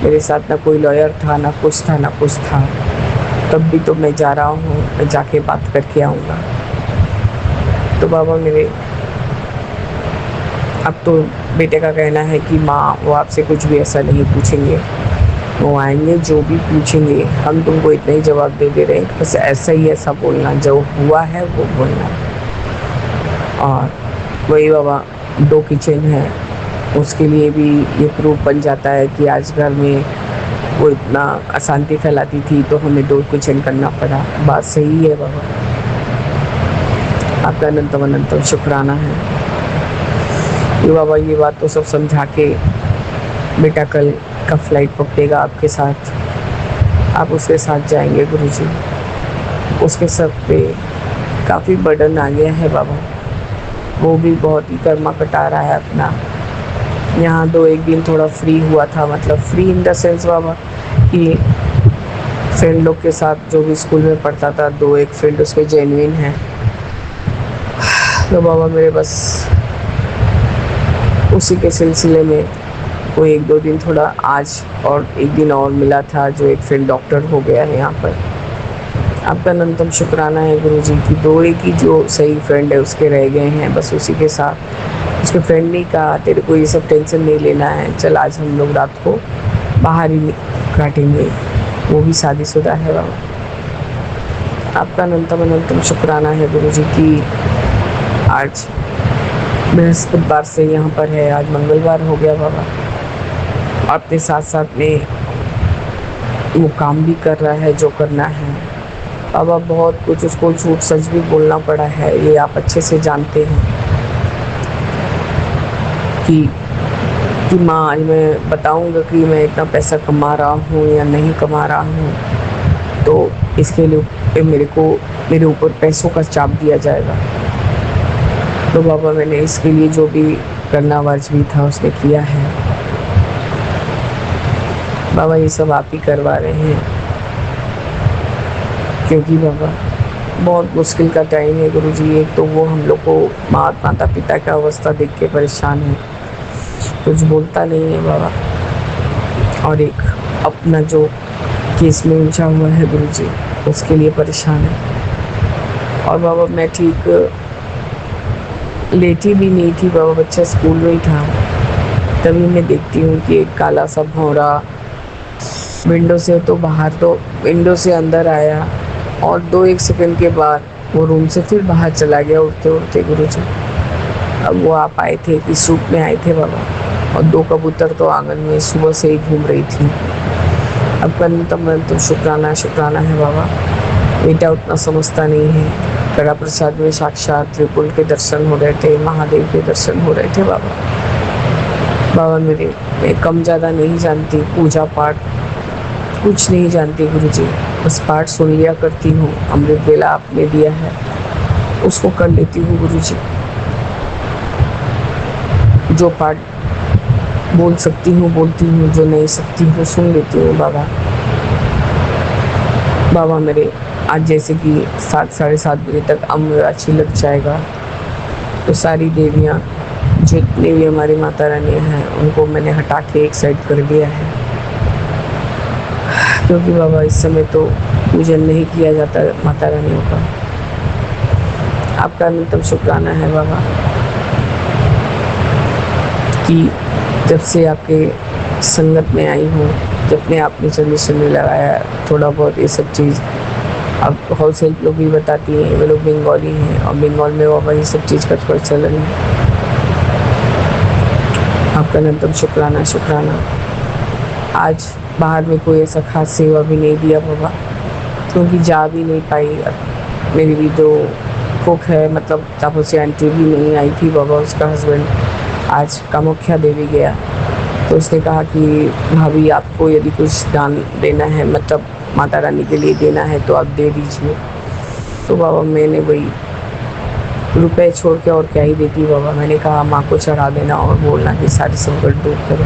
मेरे साथ ना कोई लॉयर था, ना कुछ था। तब भी तो मैं जा रहा हूँ, मैं जाके बात करके आऊँगा। तो बाबा मेरे अब तो बेटे का कहना है कि माँ वो आपसे कुछ भी ऐसा नहीं पूछेंगे, वो आएंगे जो भी पूछेंगे हम तुमको इतना ही जवाब दे रहे हैं, बस ऐसा ही ऐसा बोलना, जो हुआ है वो बोलना। और वही बाबा 2 किचन है, उसके लिए भी ये प्रूफ बन जाता है कि आज घर में वो इतना अशांति फैलाती थी तो हमें 2 किचन करना पड़ा। बात सही है बाबा, आपका अनंतम शुक्राना है। ये बाबा ये बात तो सब समझा के बेटा कल का फ्लाइट पकड़ेगा आपके साथ, आप उसके साथ जाएंगे गुरुजी। उसके सर पे काफ़ी बर्डन आ गया है बाबा, वो भी बहुत ही कर्मा कटा रहा है अपना। यहाँ 2-1 दिन थोड़ा फ्री हुआ था, मतलब फ्री इन द सेंस बाबा कि फ्रेंड लोग के साथ जो भी स्कूल में पढ़ता था, 2-1 फ्रेंड उसके जेन्युइन हैं। तो बाबा मेरे बस उसी के सिलसिले में वो 1-2 दिन थोड़ा आज और 1 दिन और मिला था, जो एक फ्रेंड डॉक्टर हो गया है यहाँ पर। आपका अनंतम शुक्राना है गुरुजी कि 2-1 ही जो सही फ्रेंड है उसके रह गए हैं, बस उसी के साथ। उसके फ्रेंड ने कहा तेरे को ये सब टेंशन नहीं लेना है, चल आज हम लोग रात को बाहर ही काटेंगे, वो भी शादीशुदा है बाबा। आपका अनंतम शुक्राना है गुरुजी कि आज बृहस्पतिवार से यहाँ पर है, आज मंगलवार हो गया बाबा। अपने साथ साथ में वो काम भी कर रहा है जो करना है बाबा। बहुत कुछ उसको झूठ सच भी बोलना पड़ा है, ये आप अच्छे से जानते हैं कि माँ आज मैं बताऊंगा कि मैं इतना पैसा कमा रहा हूँ या नहीं कमा रहा हूँ, तो इसके लिए मेरे ऊपर पैसों का चाप दिया जाएगा। तो बाबा मैंने इसके लिए जो भी करना वाजिब था उसने किया है बाबा। ये सब आप ही करवा रहे हैं, क्योंकि बाबा बहुत मुश्किल का टाइम है गुरुजी। एक तो वो हम लोग को माता पिता का अवस्था देख के परेशान है, कुछ बोलता नहीं है बाबा, और एक अपना जो केस में उलझा हुआ है गुरुजी उसके लिए परेशान है। और बाबा मैं ठीक लेटी भी नहीं थी बाबा, बच्चा स्कूल में ही था, तभी मैं देखती हूँ कि एक काला सा भौरा विंडो से अंदर आया, और 2-1 सेकंड के बाद वो रूम से फिर बाहर चला गया उड़ते उड़ते गुरुजी। अब वो आप आए थे कि सूप में आए थे बाबा, और 2 कबूतर तो आंगन में सुबह से ही घूम रही थी। अब अनंतम शुक्राना है बाबा। बेटा उतना समझता नहीं है, कड़ा प्रसाद में साक्षात त्रिपुल के दर्शन हो रहे थे, महादेव के दर्शन हो रहे थे बाबा मेरे। मैं कम ज़्यादा नहीं जानती, पूजा पाठ कुछ नहीं जानती गुरुजी, बस पाठ सुन लिया करती हूँ। अमृत वेला आपने दिया है उसको कर लेती हूँ गुरुजी। जो पाठ बोल सकती हूँ बोलती हूँ, जो नहीं सकती हूँ सुन लेती हूँ बाबा मेरे। आज जैसे कि 7-7:30 बजे तक अमृत लग जाएगा, तो सारी देवियाँ जितने भी हमारी माता रानी हैं उनको मैंने हटा के एक साइड कर दिया है, क्योंकि बाबा इस समय तो पूजन नहीं किया जाता माता रानियों का। आपका अनंतम शुक्राना है बाबा कि जब से आपके संगत में आई हूँ, जब ने आपने सजेशन में लगाया थोड़ा बहुत ये सब चीज़। अब हाउस हेल्प लोग भी बताती हैं, वे लोग बंगाली हैं, और बंगाल में बाबा ये सब चीज़ का थोड़ा चलन है। आपका अनंतम शुक्राना। आज बाहर में कोई ऐसा खास सेवा भी नहीं दिया बाबा, क्योंकि जा भी नहीं पाई। मेरी भी जो कुक है, मतलब तापसी आंटी भी नहीं आई थी बाबा, उसका हस्बैंड आज कामाख्या देवी गया, तो उसने कहा कि भाभी आपको यदि कुछ दान देना है, मतलब माता रानी के लिए देना है, तो आप दे दीजिए। तो बाबा मैंने वही रुपए छोड़ के और क्या ही देती बाबा। मैंने कहा माँ को चढ़ा देना और बोलना कि सारे संकट दूर करो।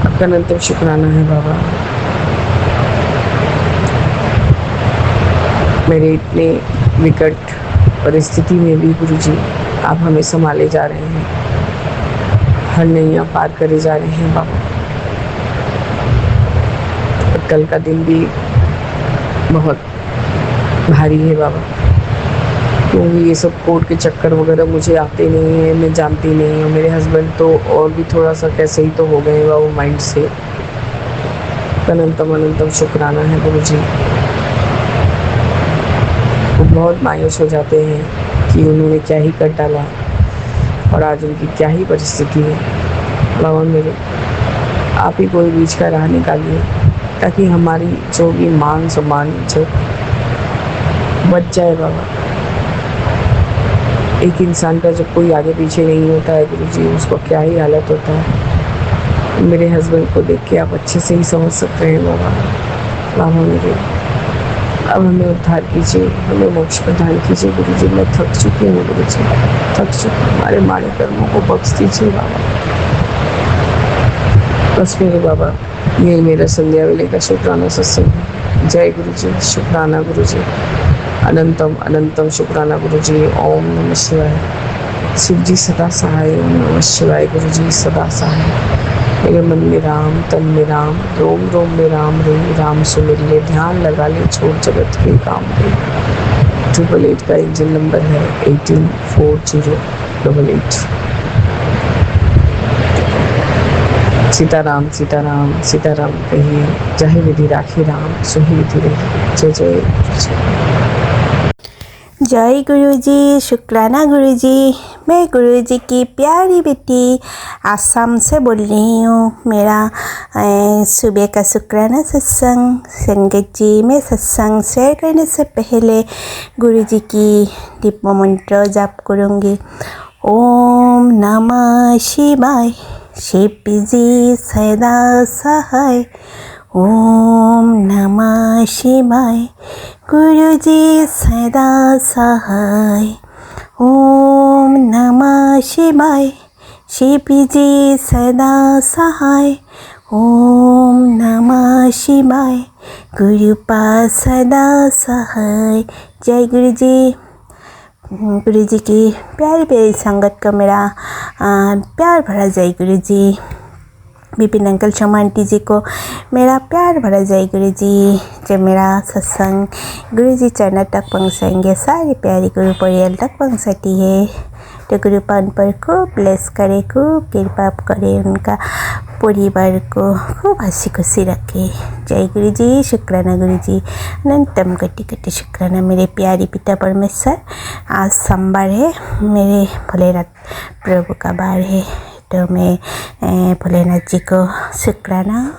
आपका अनंतम शुक्राना है बाबा। मेरे इतने विकट परिस्थिति में भी गुरुजी आप हमें संभाले जा रहे हैं, हर नैया पार करे जा रहे हैं बाबा। और कल का दिन भी बहुत भारी है बाबा, क्योंकि ये सब कोर्ट के चक्कर वगैरह मुझे आते नहीं है, मैं जानती नहीं हूँ। मेरे हस्बैंड तो और भी थोड़ा सा कैसे ही तो हो गए बाबू माइंड से। अनंतम शुक्राना है गुरुजी। वो बहुत मायूस हो जाते हैं कि उन्होंने क्या ही कर डाला और आज उनकी क्या ही परिस्थिति है। बाबा मेरे, आप ही कोई बीच का राह निकालिए, ताकि हमारी जो भी मान सम्मान इज्जत बच जाए बाबा। एक इंसान का जब कोई आगे पीछे नहीं होता है गुरुजी, उसको क्या ही हालत होता है। मेरे हस्बैंड को देख के आप अच्छे से ही समझ सकते हैं बाबा। बाबा मेरे, अब हमें उद्धार कीजिए, हमें मोक्ष प्रदान कीजिए गुरु जी। मैं थक चुकी हूँ गुरु जी, थक चुकी हूँ। हमारे माड़े कर्मों को बख्श दीजिए बाबा। बस मेरे बाबा, यही मेरा संध्या वेले का शुक्राना सत्संग है। जय गुरु जी, शुक्राना गुरु जी, अनंतम अनंतम शुक्राना गुरु जी। ओम नमः शिवाय। शिव जी सदा सहाय। ओम नमः शिवाय। गुरु जी सदा सहाय। मेरे मन में राम, तन में राम, रोम रोम में राम रही। राम सुमिर ले, ध्यान लगा ले, छोड़ जगत के काम रे। 888 का इंजन नंबर है 184088। सीताराम सीताराम सीताराम कहिए, चाहे विधि राखी राम, सोही विधि रही। जय जय जय गुरुजी, शुक्राना गुरुजी। मैं गुरुजी की प्यारी बेटी आसाम से बोल रही हूँ। मेरा सुबह का शुक्राना सत्संग। संगत जी, मैं सत्संग शेयर करने से पहले गुरुजी की दिव्य मंत्र जाप करूँगी। ओम नमः शिवाय। शिव जी सदा सहाय। ओम नमः शिवाय। गुरुजी सदा सहाय। ओम नमः शिवाय। शिव जी सदा सहाय। ओम नमः शिवाय। गुरुपा सदा सहाय। जय गुरुजी। गुरुजी की प्यारी प्यारी संगत को मेरा प्यार भरा जय गुरुजी। विपिन अंकल, शर्मा आंटी जी को मेरा प्यार भरा जय गुरुजी। जब मेरा सत्संग गुरुजी चरणों तक पहुँचाएंगे, सारी प्यारी गुरु परिवार तक पहुँचाती है, तो गुरुपा उन पर खूब ब्लेस करे, खूब कृपा करे, उनका परिवार को खूब हंसी खुशी रखे। जय गुरुजी, शुक्राना गुरुजी, अनंतम कोटि कोटि शुक्राना मेरे प्यारी पिता परमेश्वर। आज सोमवार है, मेरे भोलेनाथ प्रभु का बार है, तो मैं भोलेनाथ जी को शुक्राना,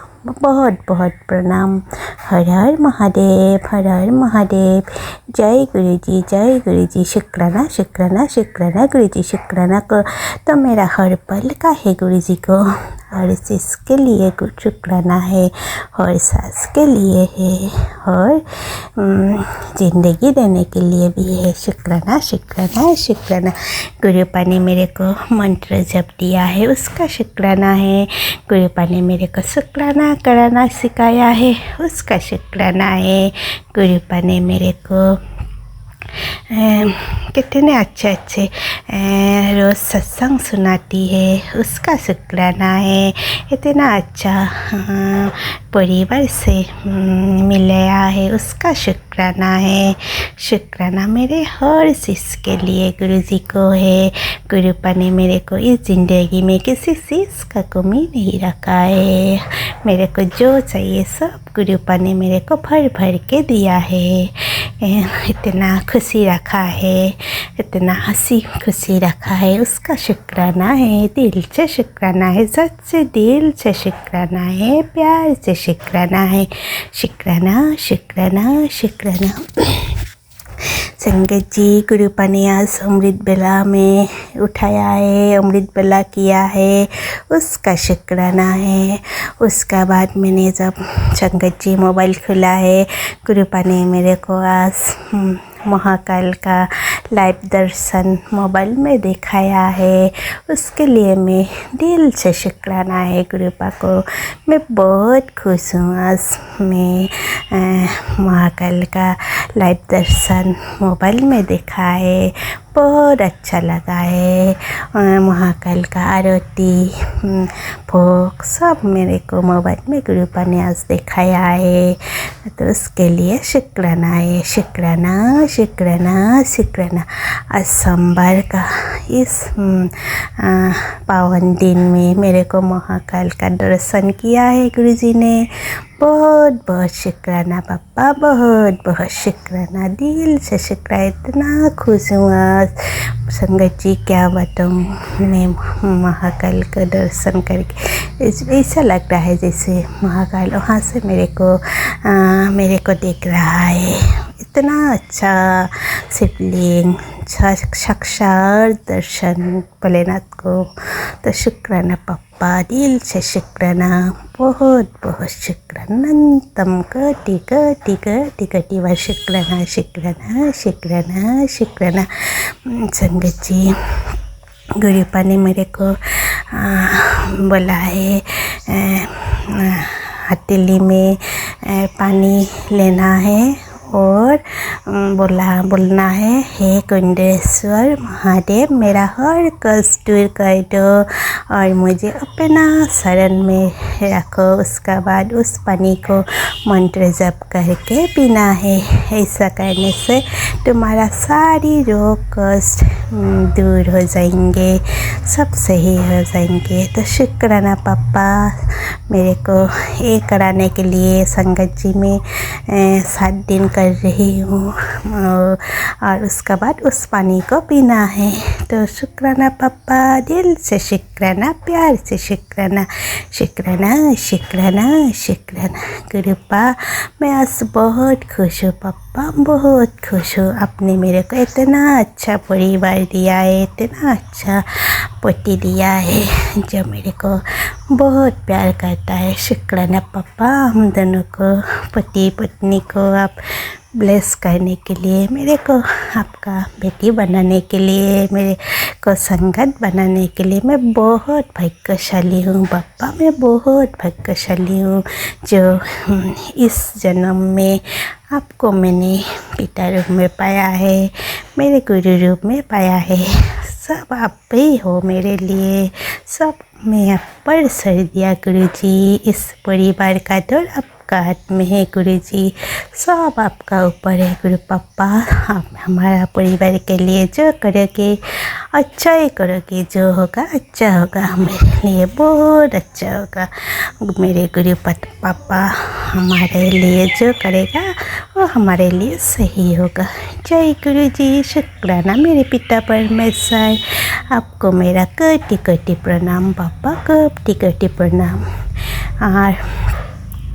बहुत बहुत प्रणाम। हर हर महादेव, हर हर महादेव। जय गुरुजी, जय गुरुजी। शुक्राना शुक्राना शुक्राना गुरुजी, शुक्राना को तो मेरा हर पल का है गुरुजी को, हर चीज़ के लिए शुक्राना है, हर सांस के लिए है, और ज़िंदगी देने के लिए भी है। शुक्राना शुक्राना शुक्राना। गुरुपा ने मेरे को मंत्र जप दिया है, उसका शुक्राना है। गुरुपा ने मेरे को शुक्राना कराना सिखाया है, उसका शुक्राना है। गुरुपा ने मेरे को कितने अच्छे अच्छे रोज़ सत्संग सुनाती है, उसका शुक्राना है। इतना अच्छा परिवार से मिलाया है, उसका शुक्राना है। शुक्राना मेरे हर चीज़ के लिए गुरुजी को है। गुरुपा ने मेरे को इस ज़िंदगी में किसी चीज़ का कमी नहीं रखा है। मेरे को जो चाहिए सब गुरुपा ने मेरे को भर भर के दिया है। इतना खुशी रखा है, इतना हंसी खुशी रखा है, उसका शुक्राना है। दिल से शुक्राना है, सच्चे दिल से शुक्राना है, प्यार से शुक्राना है। शुक्राना शुक्राना शुक्राना। संगत जी, गुरुपा ने आज अमृत बेला में उठाया है, अमृत बेला किया है, उसका शुक्राना है। उसका बाद मैंने जब संगत जी मोबाइल खुला है, गुरुपा ने मेरे को आज महाकाल का लाइव दर्शन मोबाइल में दिखाया है, उसके लिए मैं दिल से शुक्राना है गुरुपा को। मैं बहुत खुश हूँ, आज मैं महाकाल का लाइव दर्शन मोबाइल में देखा है, बहुत अच्छा लगा है। महाकाल का आरती भोग सब मेरे को मोबाइल में गुरुपा ने आज दिखाया है, तो उसके लिए शुक्राना है। शुक्राना शुक्राना शुक्राना। आज सोमवार का इस पावन दिन में मेरे को महाकाल का दर्शन किया है गुरुजी ने। बहुत बहुत शुक्राना पापा, बहुत बहुत शुक्राना, दिल से शुक्राना। इतना खुश हूँ आज संगत जी, क्या बताऊँ। मैं महाकाल का दर्शन करके ऐसा लग रहा है जैसे महाकाल वहाँ से मेरे को देख रहा है। इतना अच्छा शिवलिंग, साक्षात दर्शन भोलेनाथ को, तो शुक्राना पापा। पप्पा दिल से शुक्राना, बहुत बहुत शुक्राना, अनंतम कोटि कोटि कोटि कोटि बार शुक्राना शुक्राना शुक्राना शुक्राना। संगत जी, गुरुपा ने मेरे को बोला है हथेली में पानी लेना है और बोलना है, हे कुंडेश्वर महादेव मेरा हर कष्ट दूर कर दो और मुझे अपना शरण में रखो। उसका बाद उस पानी को मंत्र जप करके पीना है। ऐसा करने से तुम्हारा सारी रोग कष्ट दूर हो जाएंगे, सब सही हो जाएंगे। तो शुक्राना पापा मेरे को ये कराने के लिए। संगत जी में 7 दिन कर रही हूँ और उसका बाद उस पानी को पीना है। तो शुक्राना पापा, दिल से शुक्राना, प्यार से शुक्राना शुक्राना शुक्राना शुक्राना। गुरुपा मैं आज बहुत खुश हूँ पापा, बहुत खुश हूँ। आपने मेरे को इतना अच्छा परिवार दिया है, इतना अच्छा पति दिया है जो मेरे को बहुत प्यार करता है। शुक्राना पापा, हम दोनों को पति पत्नी को आप ब्लेस करने के लिए, मेरे को आपका बेटी बनाने के लिए, मेरे को संगत बनाने के लिए मैं बहुत भाग्यशाली हूँ पापा, मैं बहुत भाग्यशाली हूँ जो इस जन्म में आपको मैंने पिता रूप में पाया है, मेरे गुरु रूप में पाया है। सब आप ही हो मेरे लिए, सब मैं आप पर सर दिया गुरु जी। इस परिवार का दौर आपका हाथ में है गुरु जी, सब आपका ऊपर है गुरु पापा। आप हमारा परिवार के लिए जो करोगे अच्छा ही करोगे, जो होगा अच्छा होगा, मेरे लिए बहुत अच्छा होगा। मेरे गुरु पापा हमारे लिए जो करेगा वो हमारे लिए सही होगा। जय गुरु जी। शुक्राना मेरे पिता परमेश्वर, आपको मेरा कोटि कोटि प्रणाम पापा, कोटि कोटि प्रणाम। और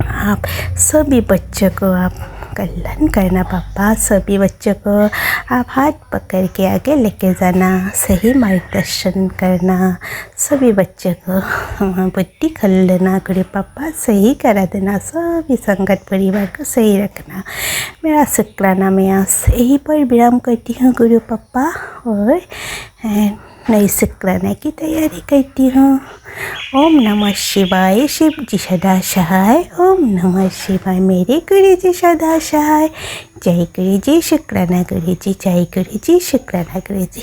आप सभी बच्चों को आप कल्याण करना पापा, सभी बच्चों को आप हाथ पकड़ के आगे लेके जाना, सही मार्गदर्शन करना, सभी बच्चों को बुद्धि खोल लेना गुरु पापा, सही करा देना, सभी संगत परिवार को सही रखना। मेरा शुक्राना मैं आज यही पर विराम करती हूँ गुरु पापा और नई शुक्राना की तैयारी करती हूँ। ओम नमः शिवाय, शिव जी सदा सहाय। ओम नमः शिवाय, मेरे गुरु जी सदा सहाय। जय गुरु जी, शुक्राना गुरु जी, जय गुरु जी, शुक्राना गुरु जी।